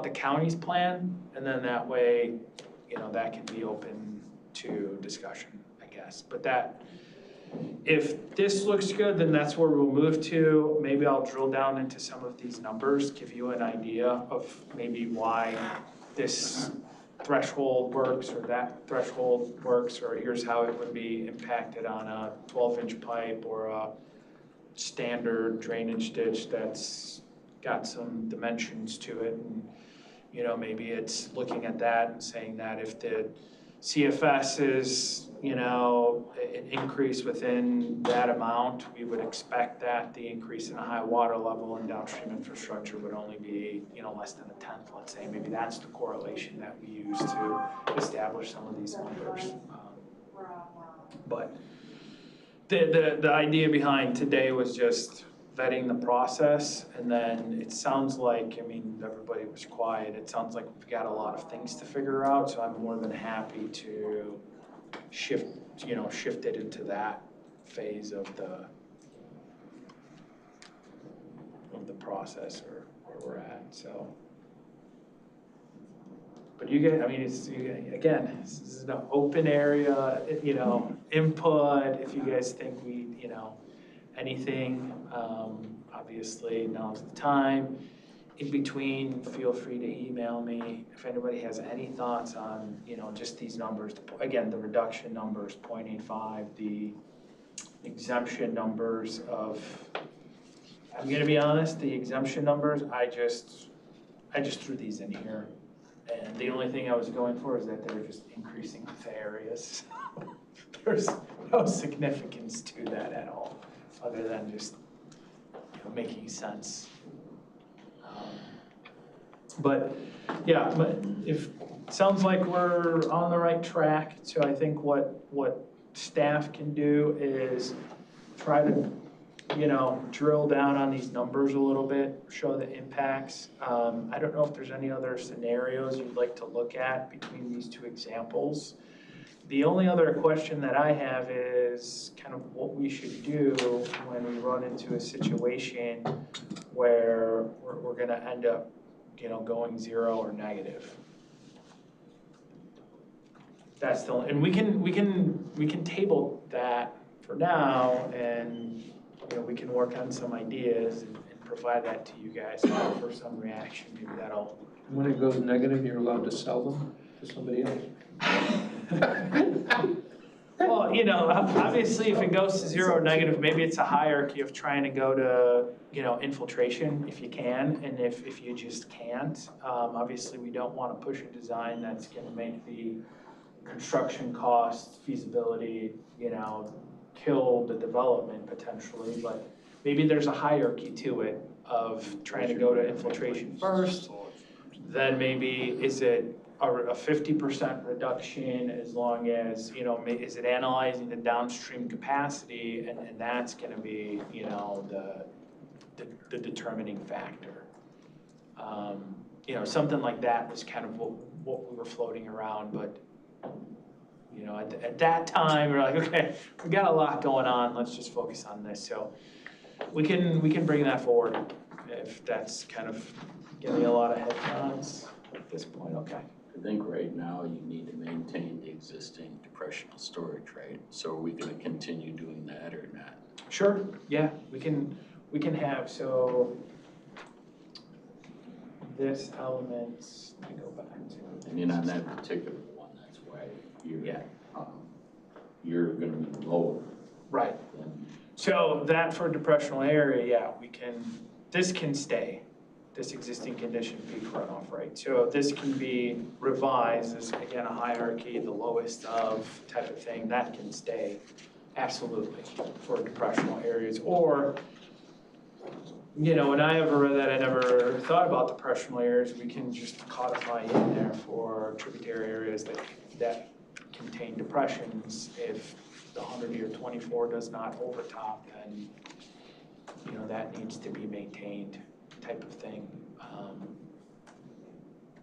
Speaker 1: the county's plan, and then that way, that can be open to discussion, I guess. But that, if this looks good, then that's where we'll move to. Maybe I'll drill down into some of these numbers, give you an idea of maybe why this threshold works or that threshold works, or here's how it would be impacted on a 12-inch pipe or a standard drainage ditch that's got some dimensions to it. And, you know, maybe it's looking at that and saying that if the CFS is, you know, an increase within that amount, we would expect that the increase in a high water level and downstream infrastructure would only be, you know, less than a tenth, let's say. Maybe that's the correlation that we use to establish some of these numbers. But the idea behind today was just vetting the process, and then it sounds like, I mean, everybody was quiet. It sounds like we've got a lot of things to figure out, so I'm more than happy to shift it into that phase of the process or where we're at, so. But you get, I mean, again, this is an open area, you know, input, if you guys think we, you know, anything, obviously now's the time. In between, feel free to email me if anybody has any thoughts on, you know, just these numbers. Again, the reduction numbers, 0.85, the exemption numbers of, I'm gonna be honest, the exemption numbers, I just threw these in here. And the only thing I was going for is that they were just increasing the areas. There's no significance to that at all, other than just, you know, making sense. But yeah, but if, sounds like we're on the right track. So I think what staff can do is try to, you know, drill down on these numbers a little bit, show the impacts. I don't know if there's any other scenarios you'd like to look at between these two examples. The only other question that I have is kind of what we should do when we run into a situation where we're gonna end up, you know, going 0 or negative. That's the, and we can table that for now, and you know, we can work on some ideas and provide that to you guys for some reaction. Maybe that'll.
Speaker 4: When it goes negative, you're allowed to sell them to somebody else?
Speaker 1: Well, you know, obviously if it goes to 0 or negative, maybe it's a hierarchy of trying to go to, you know, infiltration if you can, and if you just can't. Obviously we don't want to push a design that's going to make the construction cost, feasibility, you know, kill the development potentially, but maybe there's a hierarchy to it of trying to go to infiltration first, then maybe is it a 50% reduction as long as, you know, is it analyzing the downstream capacity, and that's gonna be, you know, the determining factor. You know, something like that was kind of what we were floating around, but you know, at that time, we're like, okay, we got a lot going on, let's just focus on this. So we can bring that forward if that's kind of getting a lot of head nods at this point, okay.
Speaker 12: I think right now you need to maintain the existing depressional storage, right? So are we gonna continue doing that or not?
Speaker 1: Sure, yeah, we can have, so this element, let me go back to.
Speaker 12: I mean, on that particular one, that's why you're gonna be lower.
Speaker 1: Right.
Speaker 12: Than,
Speaker 1: so that for depressional area, yeah, this can stay, this existing condition peak runoff, right? So this can be revised as, again, a hierarchy, the lowest of type of thing, that can stay, absolutely, for depressional areas. Or, you know, when I ever read that, I never thought about depressional areas, we can just codify in there for tributary areas that contain depressions. If the 100-year 24 does not overtop, then, you know, that needs to be maintained, type of thing.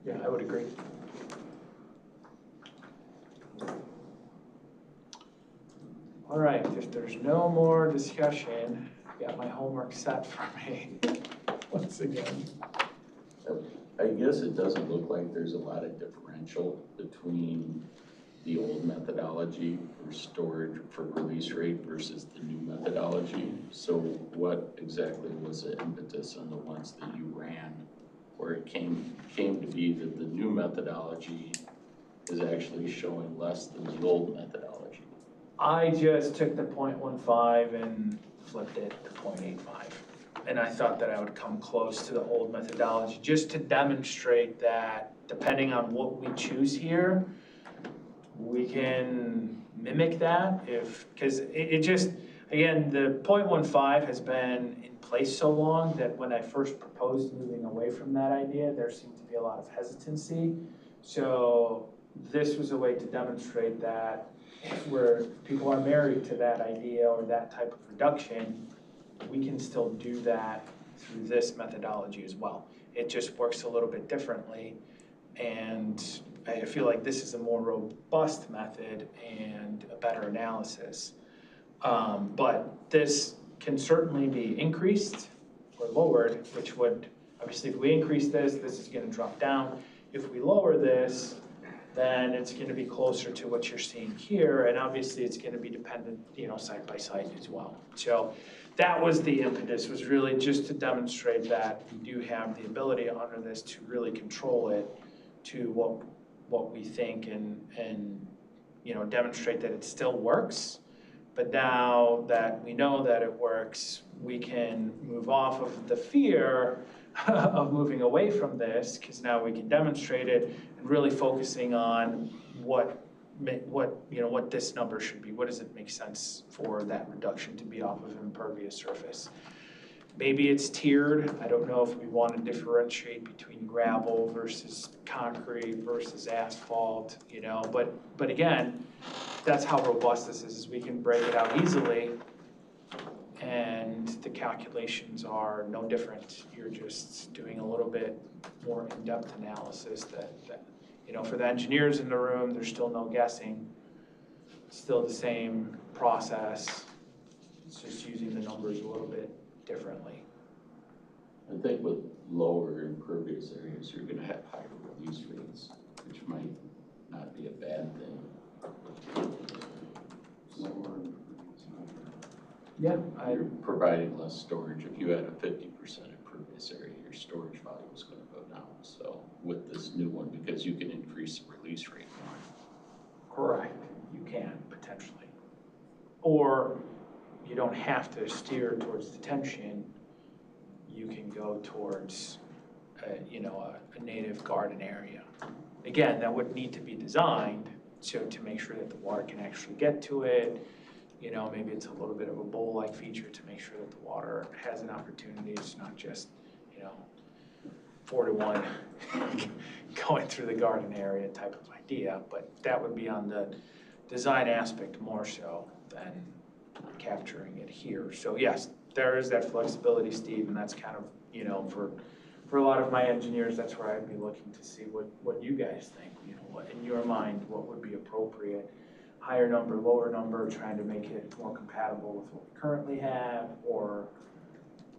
Speaker 1: Yeah, I would agree. All right, if there's no more discussion, I got my homework set for me once again.
Speaker 12: I guess it doesn't look like there's a lot of differential between the old methodology for storage, for release rate versus the new methodology. So what exactly was the impetus on the ones that you ran, where it came to be that the new methodology is actually showing less than the old methodology?
Speaker 1: I just took the 0.15 and flipped it to 0.85. And I thought that I would come close to the old methodology, just to demonstrate that depending on what we choose here, we can mimic that because it just, again, the 0.15 has been in place so long that when I first proposed moving away from that idea, there seemed to be a lot of hesitancy. So this was a way to demonstrate that where people are married to that idea or that type of reduction, we can still do that through this methodology as well. It just works a little bit differently, and I feel like this is a more robust method and a better analysis. But this can certainly be increased or lowered, which would, obviously if we increase this, this is gonna drop down. If we lower this, then it's gonna be closer to what you're seeing here, and obviously it's gonna be dependent, you know, side by side as well. So that was the impetus, was really just to demonstrate that we do have the ability under this to really control it to what we think and you know, demonstrate that it still works. But now that we know that it works, we can move off of the fear of moving away from this, because now we can demonstrate it and really focusing on what you know, what this number should be. What does it make sense for that reduction to be off of impervious surface? Maybe it's tiered. I don't know if we want to differentiate between gravel versus concrete versus asphalt, you know, but again, that's how robust this is we can break it out easily, and the calculations are no different. You're just doing a little bit more in-depth analysis that you know, for the engineers in the room, there's still no guessing. It's still the same process. It's just using the numbers a little bit differently.
Speaker 12: I think with lower impervious areas, you're gonna have higher release rates, which might not be a bad thing.
Speaker 1: Yeah,
Speaker 12: You're providing less storage. If you had a 50% impervious area, your storage volume is gonna go down. So with this new one, because you can increase the release rate more.
Speaker 1: correct. You can potentially. Or you don't have to steer towards detention. You can go towards, you know, a native garden area. Again, that would need to be designed to make sure that the water can actually get to it. You know, maybe it's a little bit of a bowl-like feature to make sure that the water has an opportunity. It's not just, you know, 4 to 1 going through the garden area type of idea, but that would be on the design aspect more so than capturing it here. So yes, there is that flexibility, Steve, and that's kind of, you know, for a lot of my engineers, that's where I'd be looking to see what you guys think, you know, what in your mind, what would be appropriate. Higher number, lower number, trying to make it more compatible with what we currently have, or,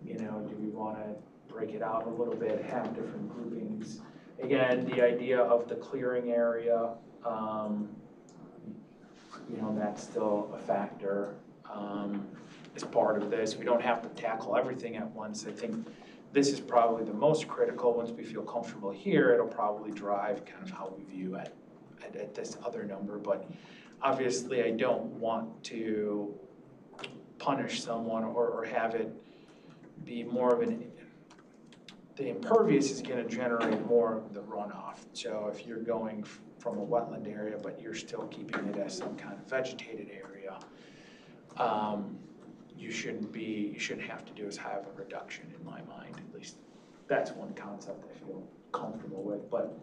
Speaker 1: you know, do we want to break it out a little bit, have different groupings? Again, the idea of the clearing area, you know, that's still a factor as part of this. We don't have to tackle everything at once. I think this is probably the most critical. Once we feel comfortable here, it'll probably drive kind of how we view at this other number. But obviously, I don't want to punish someone or have it be more of an, the impervious is going to generate more of the runoff. So if you're going from a wetland area, but you're still keeping it as some kind of vegetated area, you shouldn't have to do as high of a reduction in my mind. At least that's one concept I feel comfortable with. But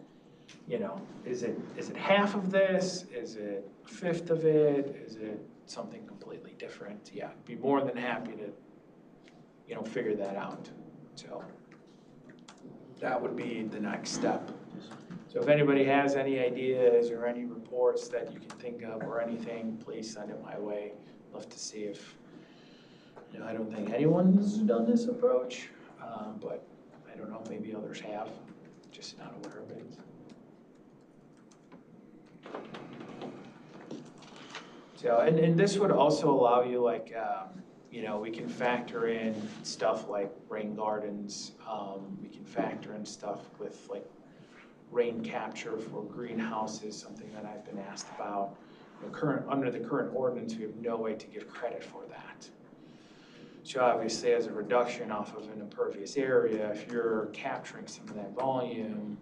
Speaker 1: you know, is it half of this? Is it a fifth of it? Is it something completely different? Yeah, I'd be more than happy to, you know, figure that out. So that would be the next step. So if anybody has any ideas or any reports that you can think of or anything, please send it my way. Love to see if, you know, I don't think anyone's done this approach, but I don't know, maybe others have, just not aware of it. So, and this would also allow you like, you know, we can factor in stuff like rain gardens. We can factor in stuff with like rain capture for greenhouses, something that I've been asked about. Under the current ordinance, we have no way to give credit for that. So obviously, as a reduction off of an impervious area, if you're capturing some of that volume,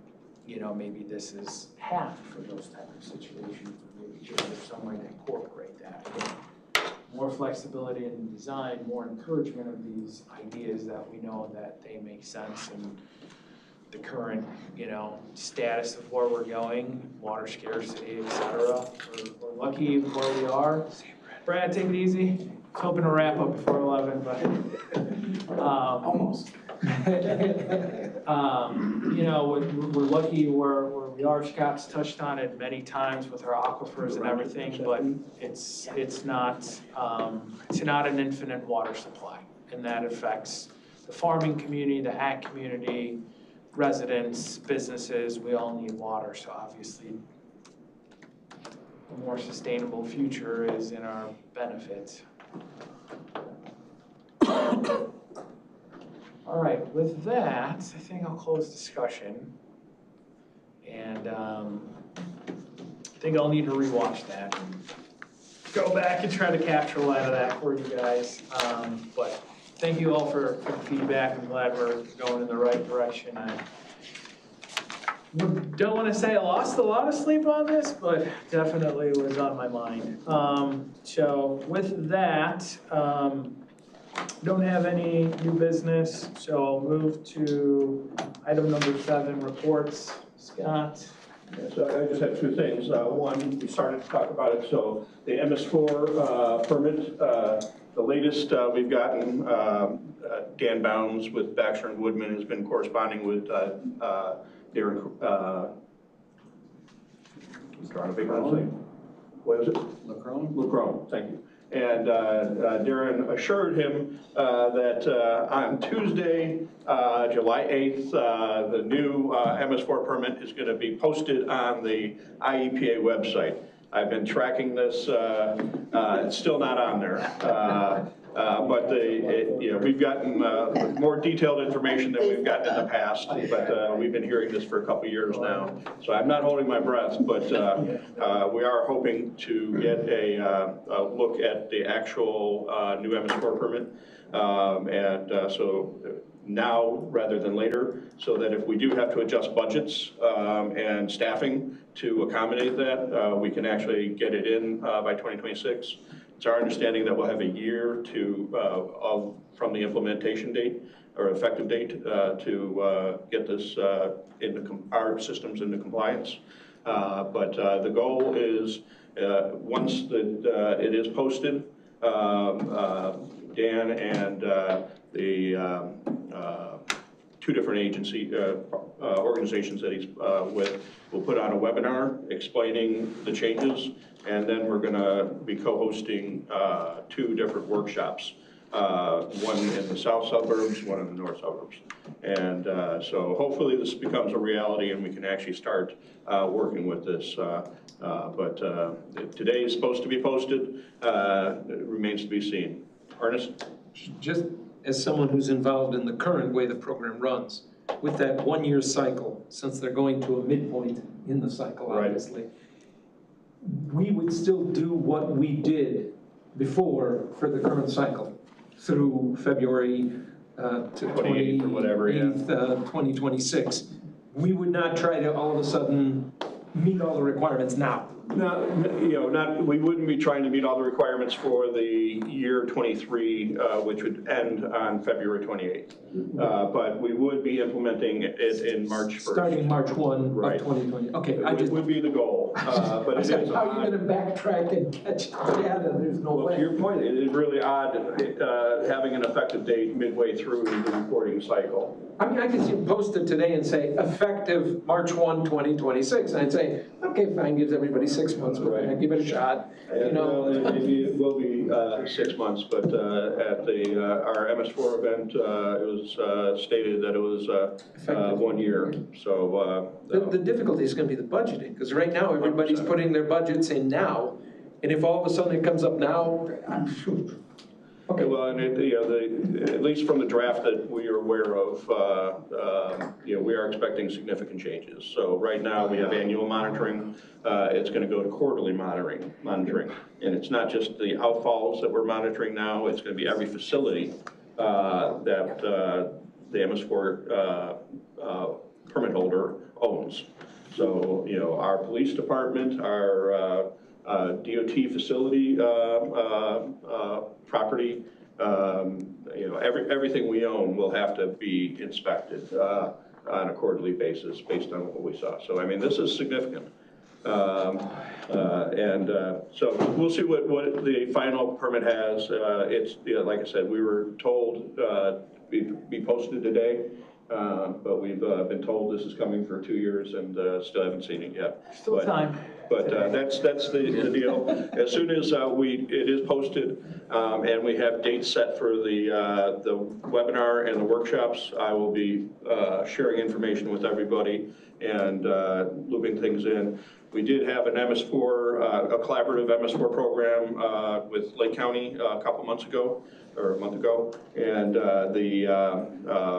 Speaker 1: you know, maybe this is half for those type of situations. Maybe there's some way to incorporate that. Again, more flexibility in the design, more encouragement of these ideas that we know that they make sense in the current, you know, status of where we're going, water scarcity, et cetera. We're lucky where we are. Brad, take it easy. I was hoping to wrap up before 11, but
Speaker 5: Almost.
Speaker 1: you know, we're lucky where we are. Scott's touched on it many times with our aquifers and everything, but it's not an infinite water supply, and that affects the farming community, the ag community, residents, businesses. We all need water, so obviously a more sustainable future is in our benefit. All right, with that, I think I'll close discussion. And I think I'll need to rewatch that and go back and try to capture a lot of that for you guys. But thank you all for the feedback. I'm glad we're going in the right direction. I don't want to say I lost a lot of sleep on this, but definitely was on my mind. So with that, don't have any new business, so I'll move to item number 7, reports. Scott?
Speaker 2: So I just have 2 things. One, we started to talk about it, so the MS4 permit, the latest we've gotten, Dan Bounds with Baxter and Woodman has been corresponding with Darren, I'm trying to figure out his name. What is it?
Speaker 8: LaCrone?
Speaker 2: LaCrone, thank you. And Darren assured him that on Tuesday, July 8th, the new MS4 permit is going to be posted on the IEPA website. I've been tracking this, it's still not on there. But you know, we've gotten more detailed information than we've gotten in the past, but we've been hearing this for a couple years now. So I'm not holding my breath, but we are hoping to get a look at the actual new MS4 permit. So now rather than later, so that if we do have to adjust budgets and staffing to accommodate that, we can actually get it in by 2026. It's our understanding that we'll have a year from the implementation date or effective date to get this into our systems into compliance. But the goal is once it is posted, Dan and the 2 different agency organizations that he's with will put on a webinar explaining the changes, and then we're going to be co-hosting 2 different workshops, one in the south suburbs, one in the north suburbs. And so hopefully this becomes a reality and we can actually start working with this. But today is supposed to be posted. It remains to be seen. Ernest?
Speaker 4: Just as someone who's involved in the current way the program runs, with that 1-year cycle, since they're going to a midpoint in the cycle, obviously, we would still do what we did before for the current cycle through February to
Speaker 2: 28th or whatever,
Speaker 4: 2026. We would not try to all of a sudden meet all the requirements now.
Speaker 2: No, you know, we wouldn't be trying to meet all the requirements for the year 23, which would end on February 28th. But we would be implementing it in March 1st.
Speaker 4: Starting March 1 of 2020. Okay,
Speaker 2: It would be the goal, but it is
Speaker 4: how are you going to backtrack and catch data? There's no way.
Speaker 2: Well, to your point, it is really odd having an effective date midway through the reporting cycle.
Speaker 4: I mean, I could see it posted today and say, effective March 1, 2026. And I'd say, okay, fine, gives everybody 6 months, but I give it a shot. You know,
Speaker 2: it will be 6 months, but at our MS4 event, it was stated that it was 1 year. So
Speaker 4: the difficulty is going to be the budgeting, because right now everybody's putting their budgets in now, And if all of a sudden it comes up now, shoot.
Speaker 2: Okay, well, and at least from the draft that we are aware of, we are expecting significant changes. So right now, we have annual monitoring. It's going to go to quarterly monitoring. And it's not just the outfalls that we're monitoring now, it's going to be every facility that the MS4 permit holder owns. So, our police department, our DOT facility property, everything we own will have to be inspected on a quarterly basis based on what we saw. So, I mean, this is significant. So we'll see what the final permit has. It's, like I said, we were told be posted today. But we've been told this is coming for 2 years and still haven't seen it yet.
Speaker 1: Still time.
Speaker 2: But that's the deal. As soon as it is posted and we have dates set for the webinar and the workshops, I will be sharing information with everybody and looping things in. We did have an MS4, a collaborative MS4 program with Lake County a couple months ago, or a month ago, and the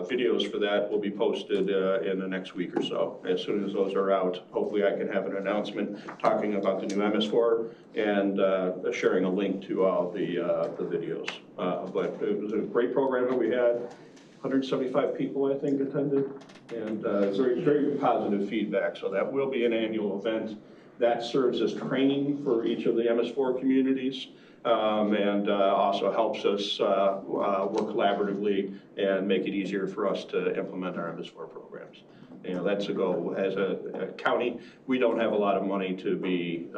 Speaker 2: videos for that will be posted in the next week or so. As soon as those are out, hopefully I can have an announcement talking about the new MS4 and sharing a link to all the videos. But it was a great program that we had. 175 people, I think, attended, and very, very positive feedback. So that will be an annual event. That serves as training for each of the MS4 communities. And also helps us work collaboratively and make it easier for us to implement our MS4 programs. That's a goal. As a county, we don't have a lot of money to be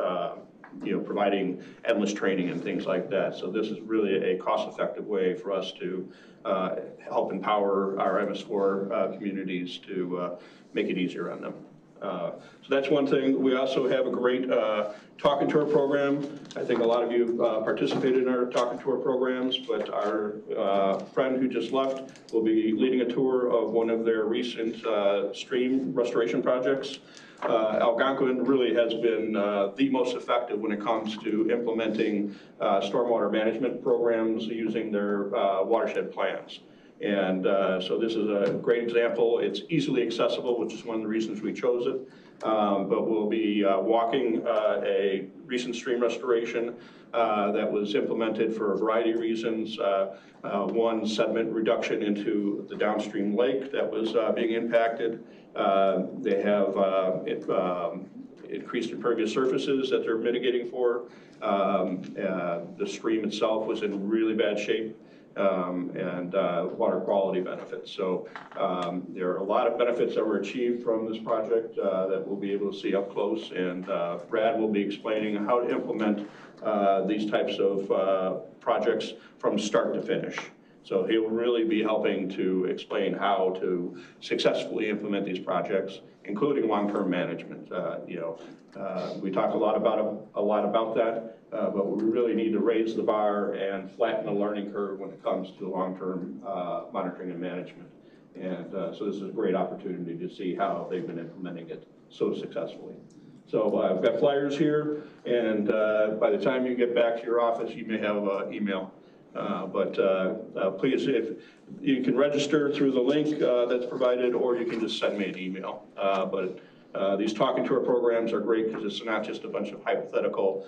Speaker 2: providing endless training and things like that. So this is really a cost-effective way for us to help empower our MS4 communities to make it easier on them. So that's one thing. We also have a great talking tour program. I think a lot of you participated in our talking tour programs, but our friend who just left will be leading a tour of one of their recent stream restoration projects. Algonquin really has been the most effective when it comes to implementing stormwater management programs using their watershed plans. And so this is a great example. It's easily accessible, which is one of the reasons we chose it. But we'll be walking a recent stream restoration that was implemented for a variety of reasons. One, sediment reduction into the downstream lake that was being impacted. They have increased impervious surfaces that they're mitigating for. The stream itself was in really bad shape. And water quality benefits. So there are a lot of benefits that were achieved from this project that we'll be able to see up close, and Brad will be explaining how to implement these types of projects from start to finish. So he'll really be helping to explain how to successfully implement these projects, including long-term management. We talk a lot about that. But we really need to raise the bar and flatten the learning curve when it comes to long-term monitoring and management. And so this is a great opportunity to see how they've been implementing it so successfully. So I've got flyers here, and by the time you get back to your office, you may have an email. But please, if you can register through the link that's provided, or you can just send me an email. These talking tour programs are great because it's not just a bunch of hypothetical,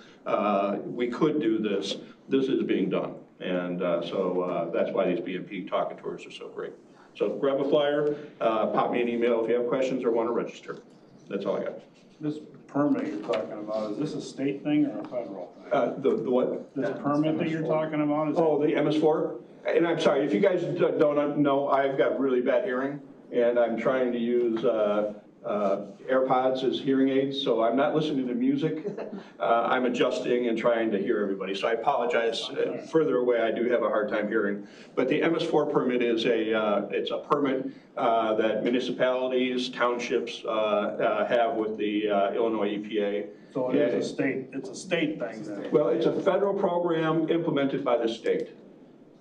Speaker 2: we could do this. This is being done. And so that's why these BMP talking tours are so great. So grab a flyer, pop me an email if you have questions or want to register. That's all I got.
Speaker 10: This permit you're talking about, is this a state thing or a federal thing?
Speaker 2: The what?
Speaker 10: This permit that you're talking about? Is
Speaker 2: Oh, the MS4? And I'm sorry, if you guys don't know, I've got really bad hearing, and I'm trying to use AirPods as hearing aids, so I'm not listening to music. I'm adjusting and trying to hear everybody. So I apologize. Further away, I do have a hard time hearing. But the MS4 permit is it's a permit that municipalities, townships have with the Illinois EPA.
Speaker 10: So it is it's a state thing then?
Speaker 2: Well, it's a federal program implemented by the state.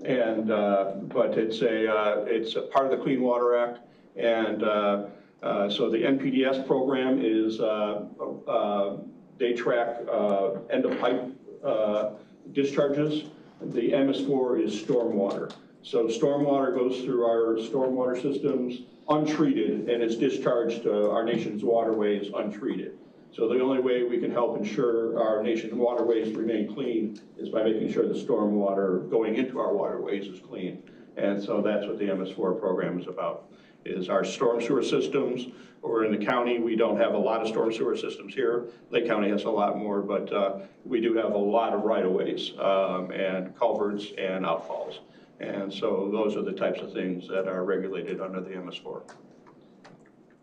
Speaker 2: And, but it's a part of the Clean Water Act. And so the NPDES program is, they track end of pipe discharges. The MS4 is stormwater. So stormwater goes through our stormwater systems untreated and is discharged to our nation's waterways untreated. So the only way we can help ensure our nation's waterways remain clean is by making sure the stormwater going into our waterways is clean. And so that's what the MS4 program is about, is our storm sewer systems. Or in the county, we don't have a lot of storm sewer systems here. Lake County has a lot more, but we do have a lot of right-of-ways and culverts and outfalls. And so those are the types of things that are regulated under the MS4.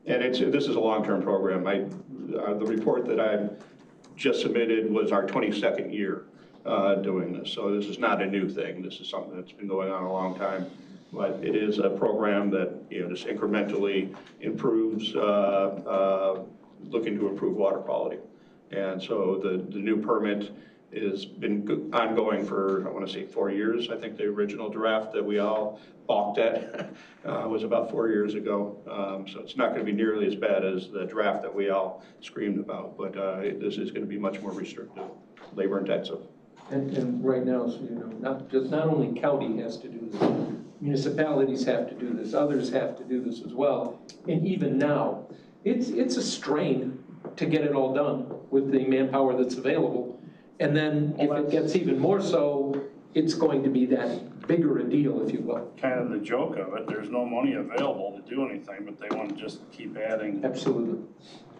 Speaker 2: And this is a long-term program. The report that I just submitted was our 22nd year doing this. So this is not a new thing. This is something that's been going on a long time. But it is a program that, just incrementally improves, looking to improve water quality. And so the new permit has been ongoing for, I want to say, 4 years. I think the original draft that we all balked at was about 4 years ago. So it's not going to be nearly as bad as the draft that we all screamed about, but this is going to be much more restrictive, labor intensive.
Speaker 4: And right now, so not only county has to do this, municipalities have to do this, others have to do this as well. And even now, it's a strain to get it all done with the manpower that's available. And then if it gets even more so, it's going to be that bigger a deal, if you will.
Speaker 10: Kind of the joke of it, there's no money available to do anything, but they want to just keep adding.
Speaker 4: Absolutely.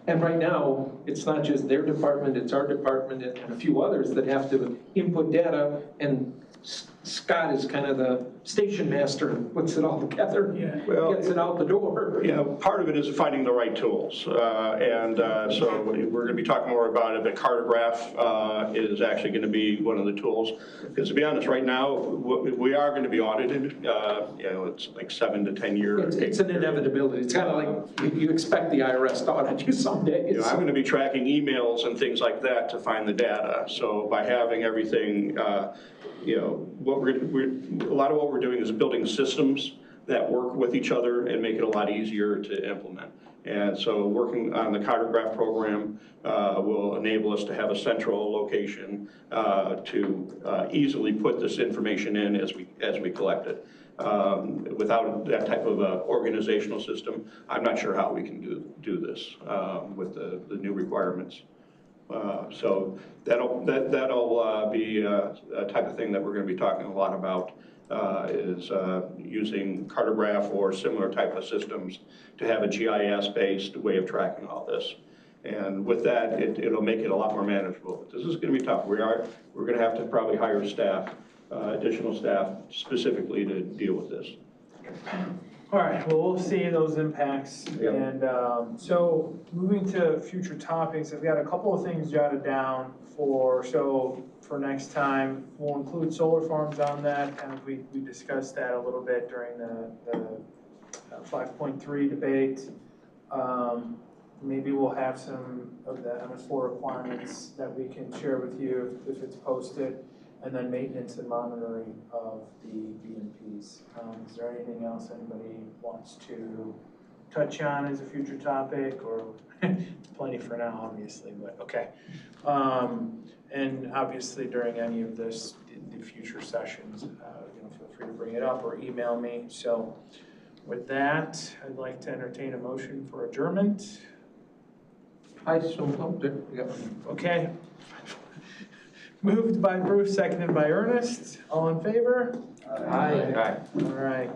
Speaker 4: And right now, it's not just their department, it's our department and a few others that have to input data, and Scott is kind of the station master and puts it all together,
Speaker 2: Well,
Speaker 4: gets it out the door.
Speaker 2: Part of it is finding the right tools. So we're going to be talking more about it, but Cartograph is actually going to be one of the tools. Because to be honest, right now, we are going to be audited. It's like 7 to 10 years.
Speaker 4: It's an inevitability. It's kind of like you expect the IRS to audit you someday.
Speaker 2: I'm going to be tracking emails and things like that to find the data. So by having everything, a lot of what we're doing is building systems that work with each other and make it a lot easier to implement. And so working on the Cartograph program will enable us to have a central location to easily put this information in as we collect it. Without that type of organizational system, I'm not sure how we can do this with the new requirements. So that'll be a type of thing that we're going to be talking a lot about, is using Cartograph or similar type of systems to have a GIS-based way of tracking all this. And with that, it'll make it a lot more manageable. But this is going to be tough. We're going to have to probably hire staff, additional staff specifically to deal with this.
Speaker 1: All right, well, we'll see those impacts.
Speaker 2: Yep.
Speaker 1: And so moving to future topics, I've got a couple of things jotted down for next time. We'll include solar farms on that. Kind of we discussed that a little bit during the 5.3 debate. Maybe we'll have some of the MS4 requirements that we can share with you if it's posted. And then maintenance and monitoring of the BMPs. Is there anything else anybody wants to touch on as a future topic, or plenty for now, obviously, but okay. And obviously during any of this, the future sessions, feel free to bring it up or email me. So with that, I'd like to entertain a motion for adjournment. Okay. Moved by Bruce, seconded by Ernest. All in favor?
Speaker 4: Aye.
Speaker 1: All right.